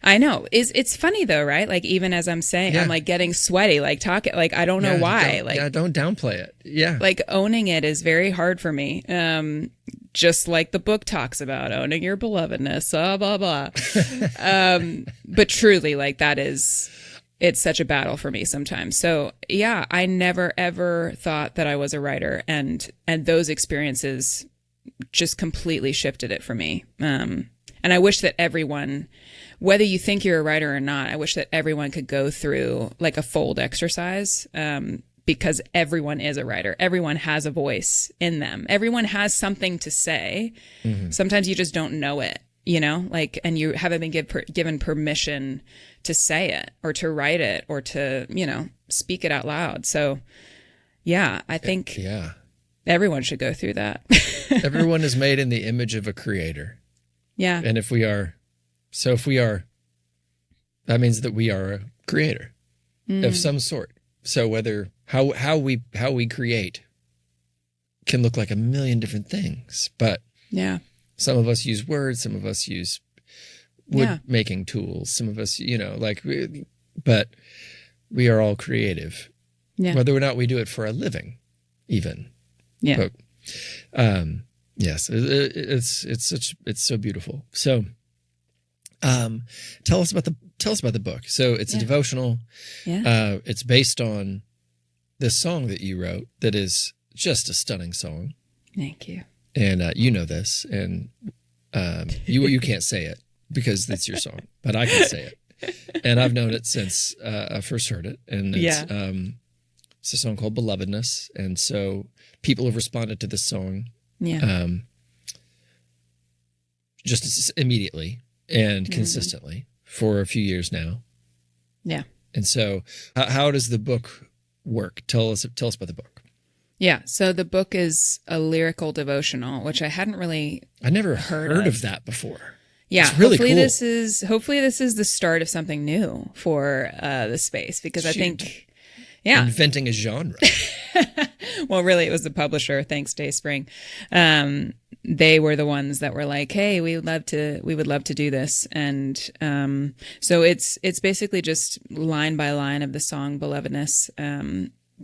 Speaker 2: I know. It's funny though, right? Like, even as I'm saying, I'm like getting sweaty, like talking, like I don't know why.
Speaker 3: Don't downplay it. Yeah.
Speaker 2: Like, owning it is very hard for me. Just like the book talks about owning your belovedness, blah, blah, blah. But truly, like, it's such a battle for me sometimes. So yeah, I never, ever thought that I was a writer, and those experiences just completely shifted it for me. And I wish that everyone, whether you think you're a writer or not, I wish that everyone could go through like a fold exercise. Because everyone is a writer. Everyone has a voice in them. Everyone has something to say. Mm-hmm. Sometimes you just don't know it, like, and you haven't been given permission to say it or to write it or to, speak it out loud. So yeah, I think everyone should go through that.
Speaker 3: Everyone is made in the image of a creator.
Speaker 2: Yeah.
Speaker 3: And if we are, that means that we are a creator of some sort. So whether how we create can look like a million different things, but some of us use words, some of us use wood making tools, some of us, but we are all creative, whether or not we do it for a living, even.
Speaker 2: Yeah.
Speaker 3: But, yes, it's so beautiful. So, tell us about the book. So it's a devotional.
Speaker 2: Yeah.
Speaker 3: It's based on this song that you wrote that is just a stunning song.
Speaker 2: Thank you.
Speaker 3: And you know this, and you can't say it because it's your song, but I can say it. And I've known it since I first heard it. And it's a song called Belovedness. And so people have responded to this song just immediately and consistently for a few years now.
Speaker 2: Yeah.
Speaker 3: And so how does the book work? Tell us about the book.
Speaker 2: Yeah. So the book is a lyrical devotional, which I never heard of that before. Yeah.
Speaker 3: It's really
Speaker 2: hopefully
Speaker 3: cool.
Speaker 2: Hopefully this is the start of something new for the space, because I think,
Speaker 3: inventing a genre.
Speaker 2: Well, really, it was the publisher. Thanks, Dayspring. They were the ones that were like, "Hey, we would love to do this." And so it's basically just line by line of the song "Belovedness."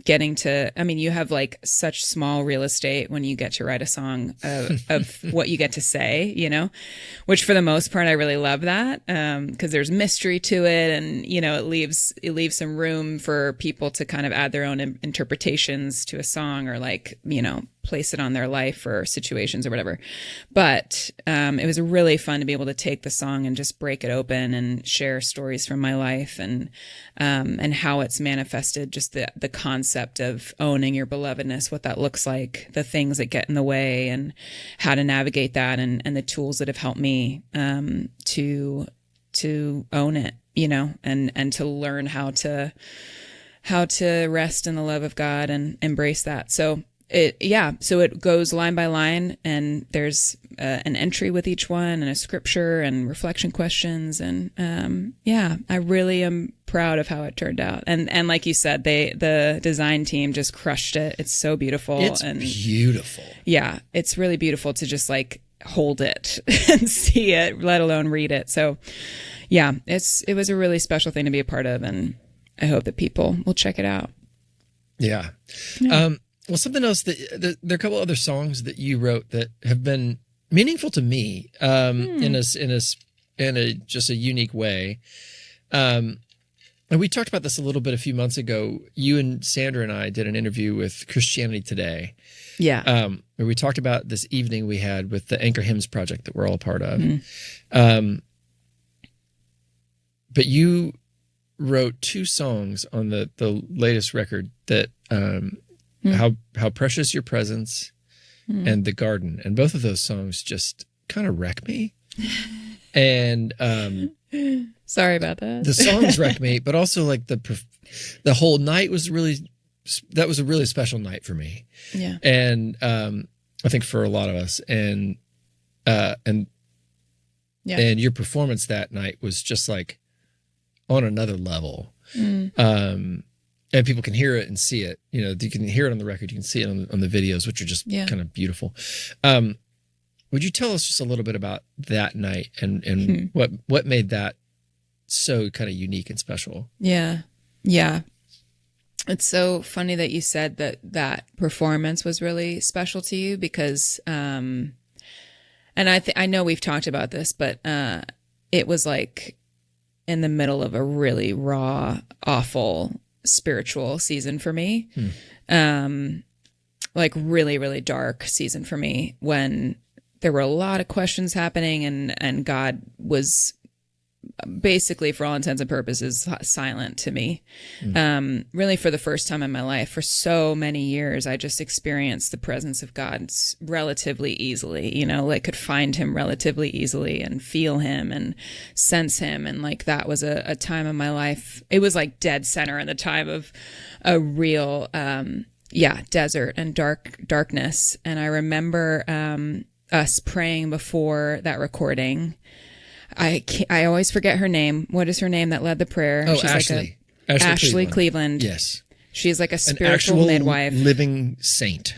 Speaker 2: You have like such small real estate when you get to write a song of what you get to say, which for the most part, I really love that. Cause there's mystery to it, and, it leaves some room for people to kind of add their own interpretations to a song, or like, place it on their life or situations or whatever. But it was really fun to be able to take the song and just break it open and share stories from my life, and how it's manifested, just the concept of owning your belovedness, what that looks like, the things that get in the way, and how to navigate that, and the tools that have helped me to own it, and to learn how to rest in the love of God and embrace that. So it goes line by line, and there's an entry with each one, and a scripture and reflection questions. And I really am proud of how it turned out. And like you said, the design team just crushed it. It's so beautiful.
Speaker 3: It's beautiful.
Speaker 2: Yeah, it's really beautiful to just like hold it and see it, let alone read it. So yeah, it was a really special thing to be a part of, and I hope that people will check it out.
Speaker 3: Yeah. Well, something else there are a couple other songs that you wrote that have been meaningful to me in a just a unique way. And we talked about this a little bit a few months ago. You and Sandra and I did an interview with Christianity Today.
Speaker 2: Yeah.
Speaker 3: Where we talked about this evening we had with the Anchor Hymns project that we're all a part of. But you wrote 2 songs on the latest record that How Precious Your Presence and The Garden. And both of those songs just kind of wreck me. And
Speaker 2: sorry about that.
Speaker 3: The songs wreck me, but also like the whole night was that was a really special night for me.
Speaker 2: Yeah.
Speaker 3: And I think for a lot of us. And your performance that night was just like on another level. And people can hear it and see it. You know, you can hear it on the record. You can see it on the videos, which are just kind of beautiful. Would you tell us just a little bit about that night and what made that so kind of unique and special?
Speaker 2: Yeah. Yeah. It's so funny that you said that performance was really special to you because, and I know we've talked about this, but it was like in the middle of a really raw, awful spiritual season for me. Like really, really dark season for me when there were a lot of questions happening and God was basically, for all intents and purposes, silent to me. Really for the first time in my life, for so many years, I just experienced the presence of God relatively easily, you know, like could find him relatively easily and feel him and sense him. And like, that was a time in my life. It was like dead center in the time of a real, desert and darkness. And I remember, us praying before that recording. I always forget her name. What is her name that led the prayer?
Speaker 3: Oh,
Speaker 2: She's
Speaker 3: Ashley.
Speaker 2: Like Ashley Cleveland.
Speaker 3: Yes.
Speaker 2: She's like a
Speaker 3: An
Speaker 2: spiritual
Speaker 3: actual
Speaker 2: midwife.
Speaker 3: living saint.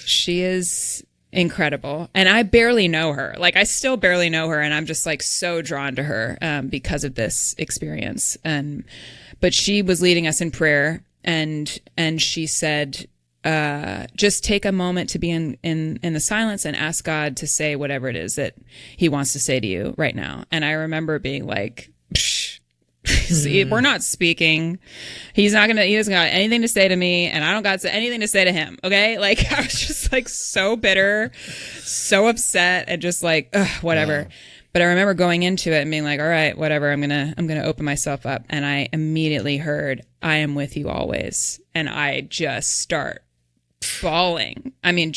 Speaker 2: She is incredible. And I barely know her. Like I still barely know her. And I'm just like so drawn to her because of this experience. But she was leading us in prayer and she said, just take a moment to be in the silence and ask God to say whatever it is that he wants to say to you right now. And I remember being like, see, we're not speaking. He doesn't got anything to say to me and I don't got anything to say to him. Okay. Like I was just like so bitter, so upset and just like, whatever. Wow. But I remember going into it and being like, all right, whatever, I'm going to open myself up. And I immediately heard, I am with you always. And I just start bawling. I mean,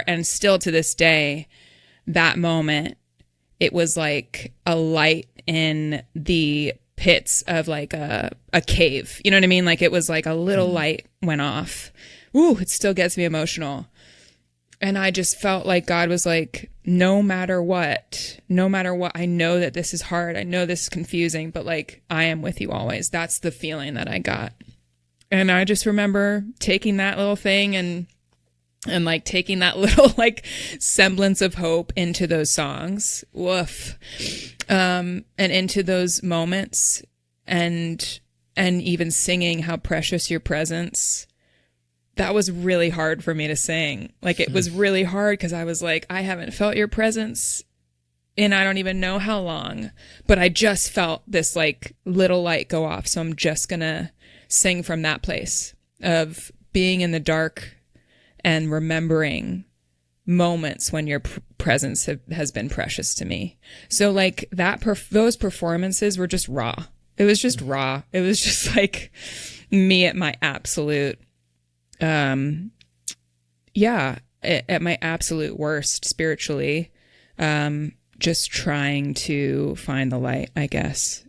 Speaker 2: and still to this day, that moment, it was like a light in the pits of like a cave. You know what I mean? Like it was like a little light went off. Ooh, it still gets me emotional. And I just felt like God was like, no matter what, I know that this is hard. I know this is confusing, but like, I am with you always. That's the feeling that I got. And I just remember taking that little thing and like taking that little like semblance of hope into those songs. Woof. And into those moments and even singing How Precious Your Presence. That was really hard for me to sing. Like it was really hard because I was like, I haven't felt your presence in I don't even know how long, but I just felt this like little light go off. So I'm just gonna sing from that place of being in the dark and remembering moments when your presence has been precious to me. So like those performances were just raw. It was just raw. It was just like me at my absolute, at my absolute worst spiritually, just trying to find the light, I guess.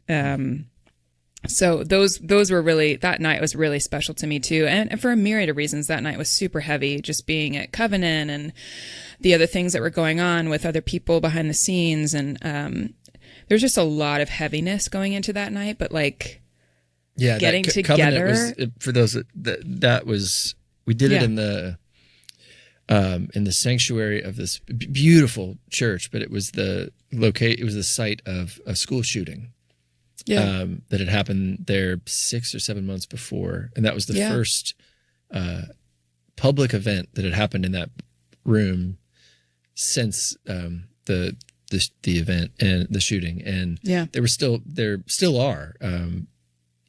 Speaker 2: So those were really, that night was really special to me too. And for a myriad of reasons, that night was super heavy, just being at Covenant and the other things that were going on with other people behind the scenes. And, there's just a lot of heaviness going into that night, but like getting together
Speaker 3: was, for those that was, we did it in the sanctuary of this beautiful church, but it was the site of a school shooting. That had happened there 6 or 7 months before. And that was the first public event that had happened in that room since the event and the shooting. And there still are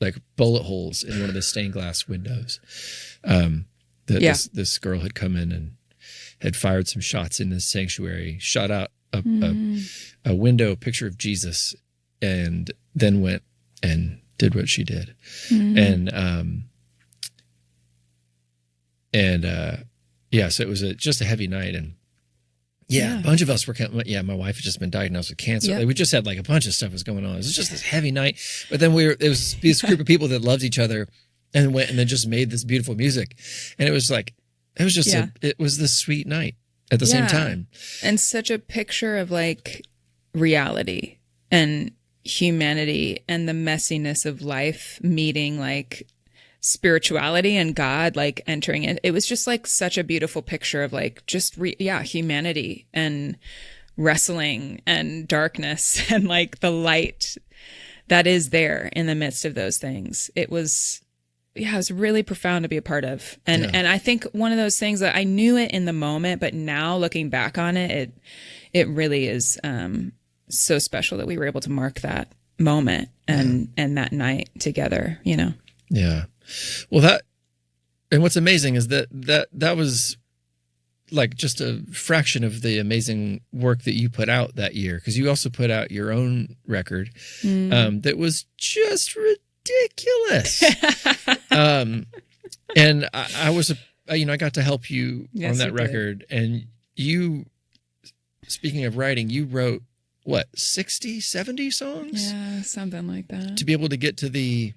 Speaker 3: like bullet holes in one of the stained glass windows. This girl had come in and had fired some shots in the sanctuary, shot out a window picture of Jesus, and then went and did what she did. So it was just a heavy night. And a bunch of us were my wife had just been diagnosed with cancer. Like, we just had like a bunch of stuff was going on. It was just this heavy night. But then it was this group of people that loved each other and went and then just made this beautiful music. And it was it was this sweet night at the same time.
Speaker 2: And such a picture of like reality and humanity and the messiness of life meeting like spirituality and God, like entering it. It was just like such a beautiful picture of like just humanity and wrestling and darkness and like the light that is there in the midst of those things. It was really profound to be a part of. And I think one of those things that I knew it in the moment, but now looking back on it really is so special that we were able to mark that moment and that night together, you know?
Speaker 3: Yeah. Well, and what's amazing is that was like just a fraction of the amazing work that you put out that year. Cause you also put out your own record, that was just ridiculous. And I was, I got to help you on that record. And you, speaking of writing, you wrote what, 60, 70 songs?
Speaker 2: Yeah, something like that.
Speaker 3: To be able to get to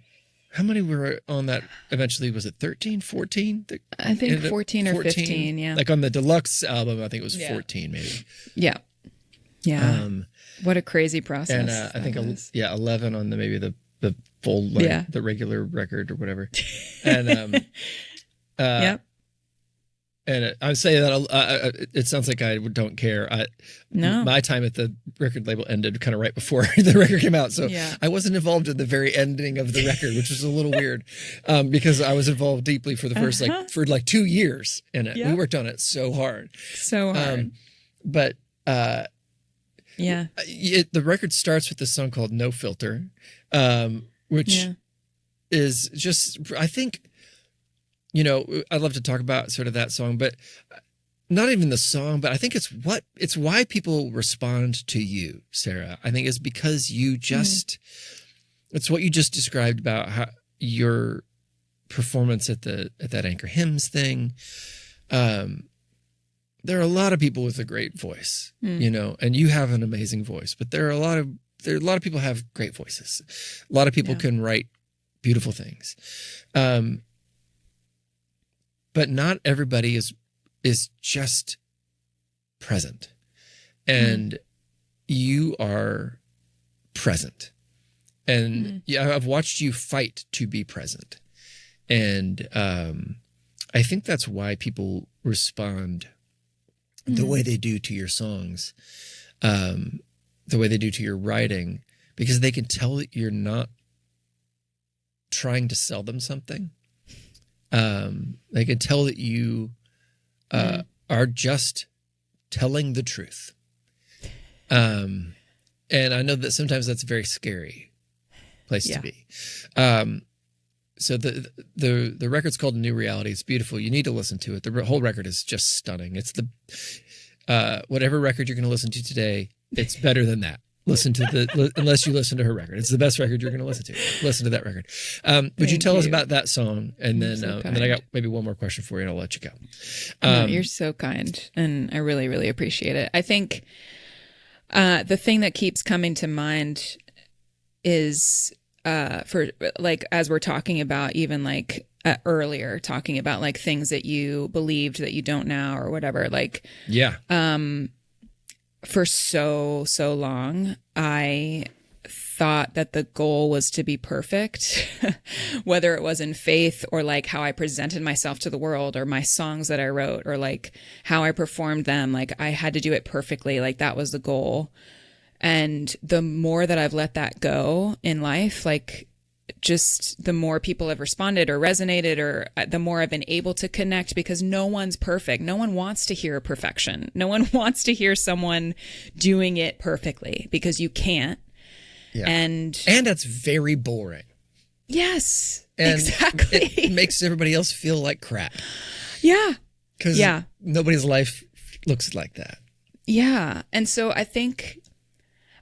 Speaker 3: how many were on that eventually? Was it 13, 14?
Speaker 2: I think 14 or 15, yeah.
Speaker 3: Like on the deluxe album, I think it was 14 maybe.
Speaker 2: Yeah. Yeah. What a crazy process.
Speaker 3: And I think, 11 on the full, the regular record or whatever. And, And I would say that it sounds like I don't care.
Speaker 2: No.
Speaker 3: My time at the record label ended kind of right before the record came out. So I wasn't involved in the very ending of the record, which was a little weird because I was involved deeply for the first, for 2 years in it. We worked on it so hard.
Speaker 2: So hard.
Speaker 3: The record starts with this song called No Filter, which is just, I think, I'd love to talk about sort of that song, but not even the song, but I think it's why people respond to you, Sarah. I think it's because you just, it's what you just described about how your performance at that Anchor Hymns thing. There are a lot of people with a great voice, and you have an amazing voice, but there are a lot of people have great voices. A lot of people can write beautiful things. But not everybody is just present. And you are present. And I've watched you fight to be present. And I think that's why people respond the way they do to your songs, the way they do to your writing, because they can tell that you're not trying to sell them something. They can tell that you are just telling the truth. And I know that sometimes that's a very scary place to be. So the record's called New Reality. It's beautiful. You need to listen to it. The whole record is just stunning. It's whatever record you're going to listen to today, it's better than that. Unless you listen to her record. It's the best record you're going to listen to. Listen to that record. Would you tell us about that song? And then I got maybe one more question for you and I'll let you go.
Speaker 2: No, you're so kind. And I really, really appreciate it. I think the thing that keeps coming to mind is for like, as we're talking about even like earlier, talking about like things that you believed that you don't now or whatever, like, for so long, I thought that the goal was to be perfect, whether it was in faith or like how I presented myself to the world or my songs that I wrote or like how I performed them. Like I had to do it perfectly. Like that was the goal. And the more that I've let that go in life, like just the more people have responded or resonated or the more I've been able to connect because no one's perfect. No one wants to hear perfection. No one wants to hear someone doing it perfectly because you can't.
Speaker 3: Yeah.
Speaker 2: And
Speaker 3: that's very boring.
Speaker 2: Yes,
Speaker 3: And
Speaker 2: exactly.
Speaker 3: it makes everybody else feel like crap.
Speaker 2: Yeah.
Speaker 3: Because nobody's life looks like that.
Speaker 2: Yeah. And so I think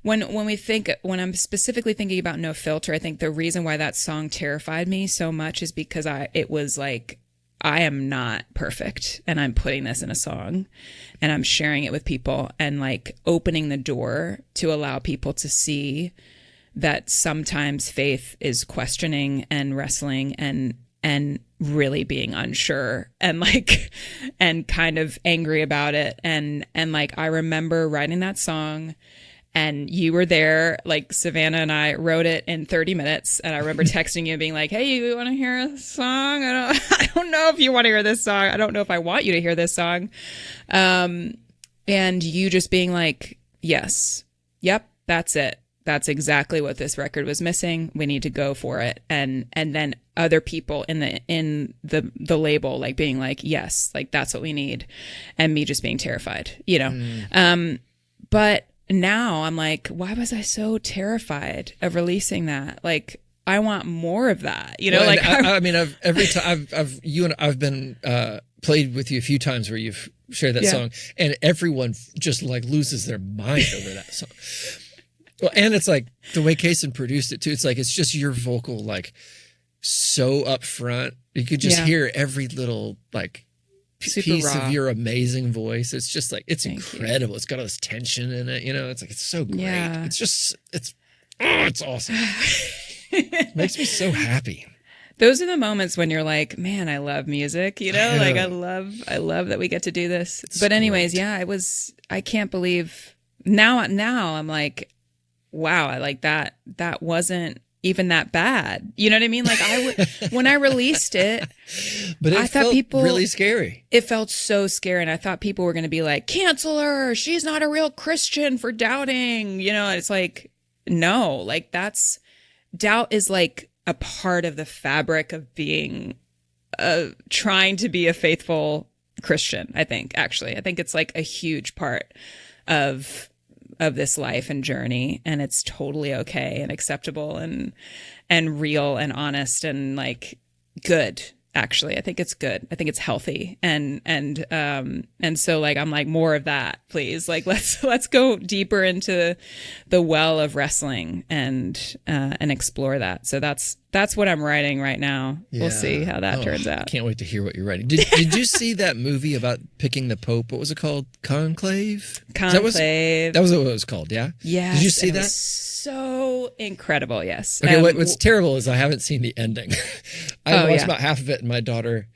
Speaker 2: when I'm specifically thinking about No Filter, I think the reason why that song terrified me so much is because it was like, I am not perfect, and I'm putting this in a song and I'm sharing it with people and like opening the door to allow people to see that sometimes faith is questioning and wrestling and really being unsure and like and kind of angry about it. And like I remember writing that song, and you were there, like Savannah and I wrote it in 30 minutes. And I remember texting you and being like, hey, you want to hear a song? I don't know if you want to hear this song. I don't know if I want you to hear this song. And you just being like, yes, yep, that's it. That's exactly what this record was missing. We need to go for it. And then other people in the label, like being like, yes, like that's what we need. And me just being terrified, you know? But now I'm like, why was I so terrified of releasing that? Like, I want more of that, you know?
Speaker 3: Well,
Speaker 2: like,
Speaker 3: I mean, I've been played with you a few times where you've shared that song, and everyone just like loses their mind over that song. Well, and it's like the way Kaysen produced it too. It's like, it's just your vocal, like so up front. You could just hear every little like piece of your amazing voice. It's just like, it's incredible. It's got all this tension in it, you know. It's like, it's so great.
Speaker 2: Yeah.
Speaker 3: It's awesome. It makes me so happy.
Speaker 2: Those are the moments when you're like, man, I love music, you know, like I love that we get to do this. But anyways, great. I can't believe now I'm like, wow, I like that wasn't even that bad. You know what I mean? Like when I released it,
Speaker 3: but
Speaker 2: I thought people
Speaker 3: really scary.
Speaker 2: It felt so scary. And I thought people were going to be like, cancel her. She's not a real Christian for doubting, you know, and it's like, no, like doubt is like a part of the fabric of being, trying to be a faithful Christian. I think it's like a huge part of this life and journey, and it's totally okay and acceptable and real and honest and like good. Actually, I think it's good. I think it's healthy. And so like, I'm like, more of that, please. Like, let's go deeper into the well of wrestling and explore that. So that's what I'm writing right now. Yeah. We'll see how that turns out.
Speaker 3: I can't wait to hear what you're writing. Did you see that movie about picking the Pope? What was it called? Conclave?
Speaker 2: Conclave.
Speaker 3: That was what it was called, yeah?
Speaker 2: Yeah.
Speaker 3: Did you see that?
Speaker 2: So incredible, yes.
Speaker 3: Okay, what's terrible is I haven't seen the ending. I watched about half of it, and my daughter,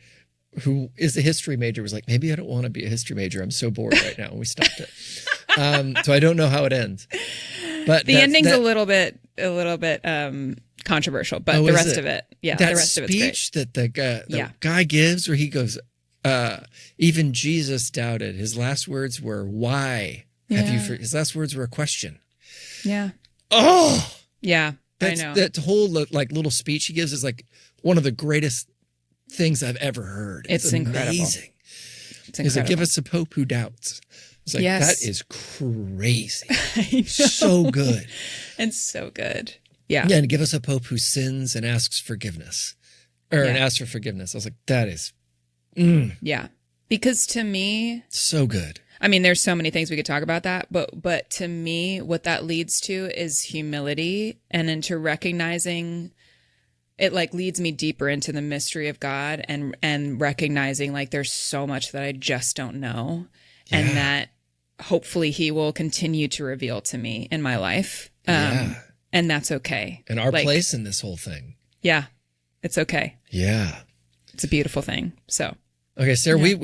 Speaker 3: who is a history major, was like, maybe I don't want to be a history major. I'm so bored right now. And we stopped it. So I don't know how it ends. But
Speaker 2: the ending's a little bit controversial, but the rest of it, the rest of it's great.
Speaker 3: That speech that the guy gives, where he goes, even Jesus doubted. His last words were, why have you, his last words were a question.
Speaker 2: Yeah.
Speaker 3: Oh,
Speaker 2: yeah. I know.
Speaker 3: That whole like little speech he gives is like one of the greatest things I've ever heard.
Speaker 2: It's incredible.
Speaker 3: Amazing. He's like, give us a Pope who doubts. It's like, that is crazy.
Speaker 2: I know.
Speaker 3: So good.
Speaker 2: And so good. Yeah.
Speaker 3: Yeah. And give us a Pope who sins and asks forgiveness and asks for forgiveness. I was like, that is.
Speaker 2: Yeah. Because to me,
Speaker 3: so good.
Speaker 2: I mean, there's so many things we could talk about that, but to me, what that leads to is humility and into recognizing it, like leads me deeper into the mystery of God and recognizing like there's so much that I just don't know and that hopefully he will continue to reveal to me in my life. And that's okay.
Speaker 3: And our place in this whole thing.
Speaker 2: Yeah. It's okay.
Speaker 3: Yeah.
Speaker 2: It's a beautiful thing. So.
Speaker 3: Okay, Sarah, I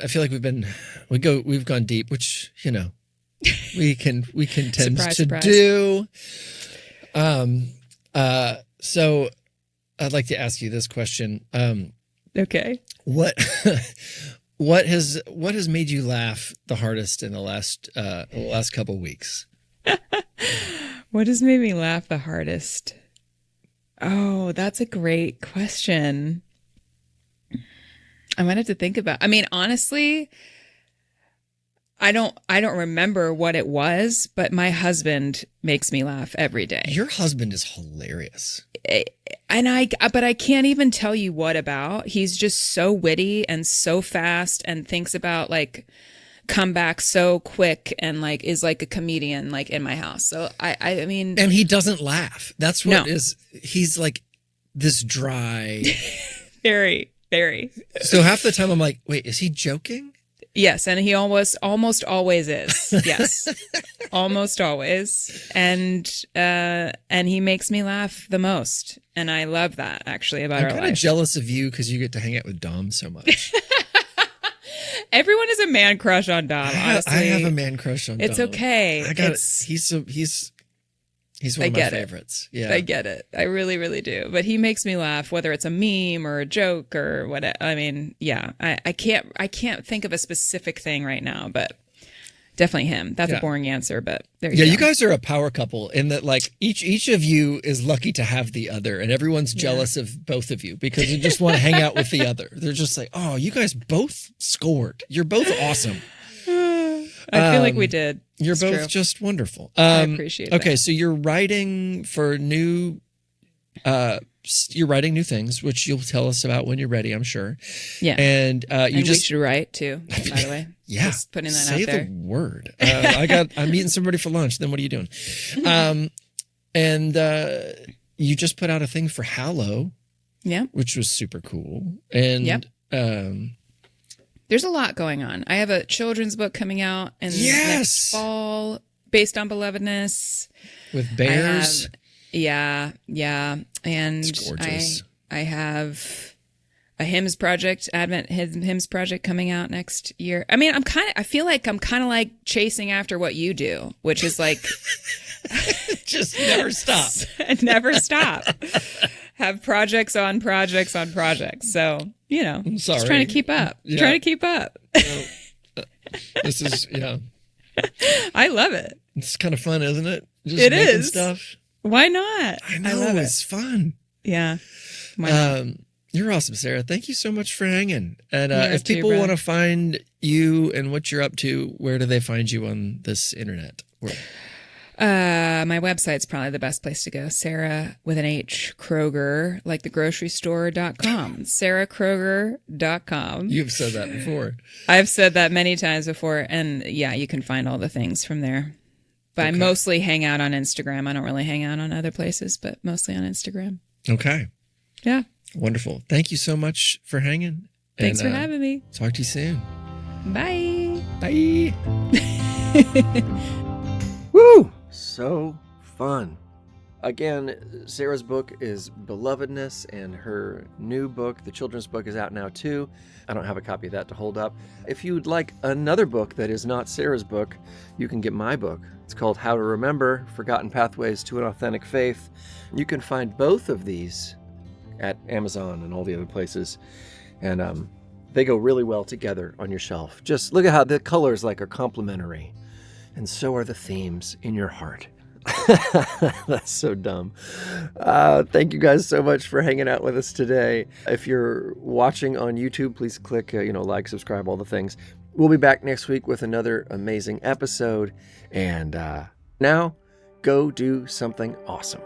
Speaker 3: feel like we've gone deep, which, you know, we can tend to do. So I'd like to ask you this question.
Speaker 2: Okay.
Speaker 3: What has made you laugh the hardest in the last couple of weeks?
Speaker 2: What has made me laugh the hardest? Oh, that's a great question. I might have to think about. I mean, honestly, I don't remember what it was, but my husband makes me laugh every day.
Speaker 3: Your husband is hilarious.
Speaker 2: But I can't even tell you what about. He's just so witty and so fast and thinks about like come back so quick and like is like a comedian like in my house. So I mean,
Speaker 3: and he doesn't laugh. That's what is. He's like this dry.
Speaker 2: Very, very.
Speaker 3: So half the time I'm like, wait, is he joking?
Speaker 2: Yes, and he almost always is. Yes, almost always, and he makes me laugh the most, and I love that actually about our life. I'm kind of
Speaker 3: jealous of you because you get to hang out with Dom so much.
Speaker 2: Everyone is a man crush on Dom. Honestly,
Speaker 3: I have a man crush on Dom.
Speaker 2: It's okay.
Speaker 3: He's one of my favorites. Yeah,
Speaker 2: I get it. I really, really do. But he makes me laugh, whether it's a meme or a joke or whatever. I mean, yeah, I can't think of a specific thing right now, but definitely him. That's a boring answer, but there you go.
Speaker 3: Yeah, you guys are a power couple in that like each of you is lucky to have the other, and everyone's jealous of both of you because you just want to hang out with the other. They're just like, oh, you guys both scored. You're both awesome.
Speaker 2: I feel like we did.
Speaker 3: You're both just wonderful.
Speaker 2: I appreciate that.
Speaker 3: Okay, so you're writing for you're writing new things, which you'll tell us about when you're ready, I'm sure.
Speaker 2: Yeah.
Speaker 3: And
Speaker 2: we should write too, by the way.
Speaker 3: Yeah.
Speaker 2: Just putting that
Speaker 3: Say
Speaker 2: out there.
Speaker 3: the word. I'm meeting somebody for lunch. Then what are you doing? And you just put out a thing for Hallow.
Speaker 2: Yeah.
Speaker 3: Which was super cool. And
Speaker 2: there's a lot going on. I have a children's book coming out in next fall based on belovedness.
Speaker 3: With bears.
Speaker 2: Yeah. And
Speaker 3: it's gorgeous.
Speaker 2: I have a hymns project, Advent hymns project coming out next year. I mean, I feel like I'm kind of like chasing after what you do, which is like
Speaker 3: just never stop.
Speaker 2: Never stop. Have projects on projects on projects. So, just trying to keep up.
Speaker 3: Yeah.
Speaker 2: Trying to keep up.
Speaker 3: This is,
Speaker 2: I love it.
Speaker 3: It's kind of fun, isn't it? Just
Speaker 2: it
Speaker 3: making
Speaker 2: is.
Speaker 3: Stuff.
Speaker 2: Why not?
Speaker 3: I know.
Speaker 2: love
Speaker 3: it's fun.
Speaker 2: Yeah.
Speaker 3: You're awesome, Sarah. Thank you so much for hanging. And if people want to find you and what you're up to, where do they find you on this internet world?
Speaker 2: My website's probably the best place to go. Sarah with an H, Kroger, like the grocery store.com. SarahKroger.com.
Speaker 3: You've said that before.
Speaker 2: I've said that many times before. And yeah, you can find all the things from there. But I mostly hang out on Instagram. I don't really hang out on other places, but mostly on Instagram.
Speaker 3: Okay.
Speaker 2: Yeah.
Speaker 3: Wonderful. Thank you so much for hanging.
Speaker 2: Thanks for having me.
Speaker 3: Talk to you soon.
Speaker 2: Bye.
Speaker 3: Bye.
Speaker 1: Woo! So fun. Again, Sarah's book is Belovedness, and her new book, the children's book, is out now too. I don't have a copy of that to hold up. If you'd like another book that is not Sarah's book, you can get my book. It's called How to Remember, Forgotten Pathways to an Authentic Faith. You can find both of these at Amazon and all the other places. And they go really well together on your shelf. Just look at how the colors are complementary. And so are the themes in your heart. That's so dumb. Thank you guys so much for hanging out with us today. If you're watching on YouTube, please click, like, subscribe, all the things. We'll be back next week with another amazing episode. And now, go do something awesome.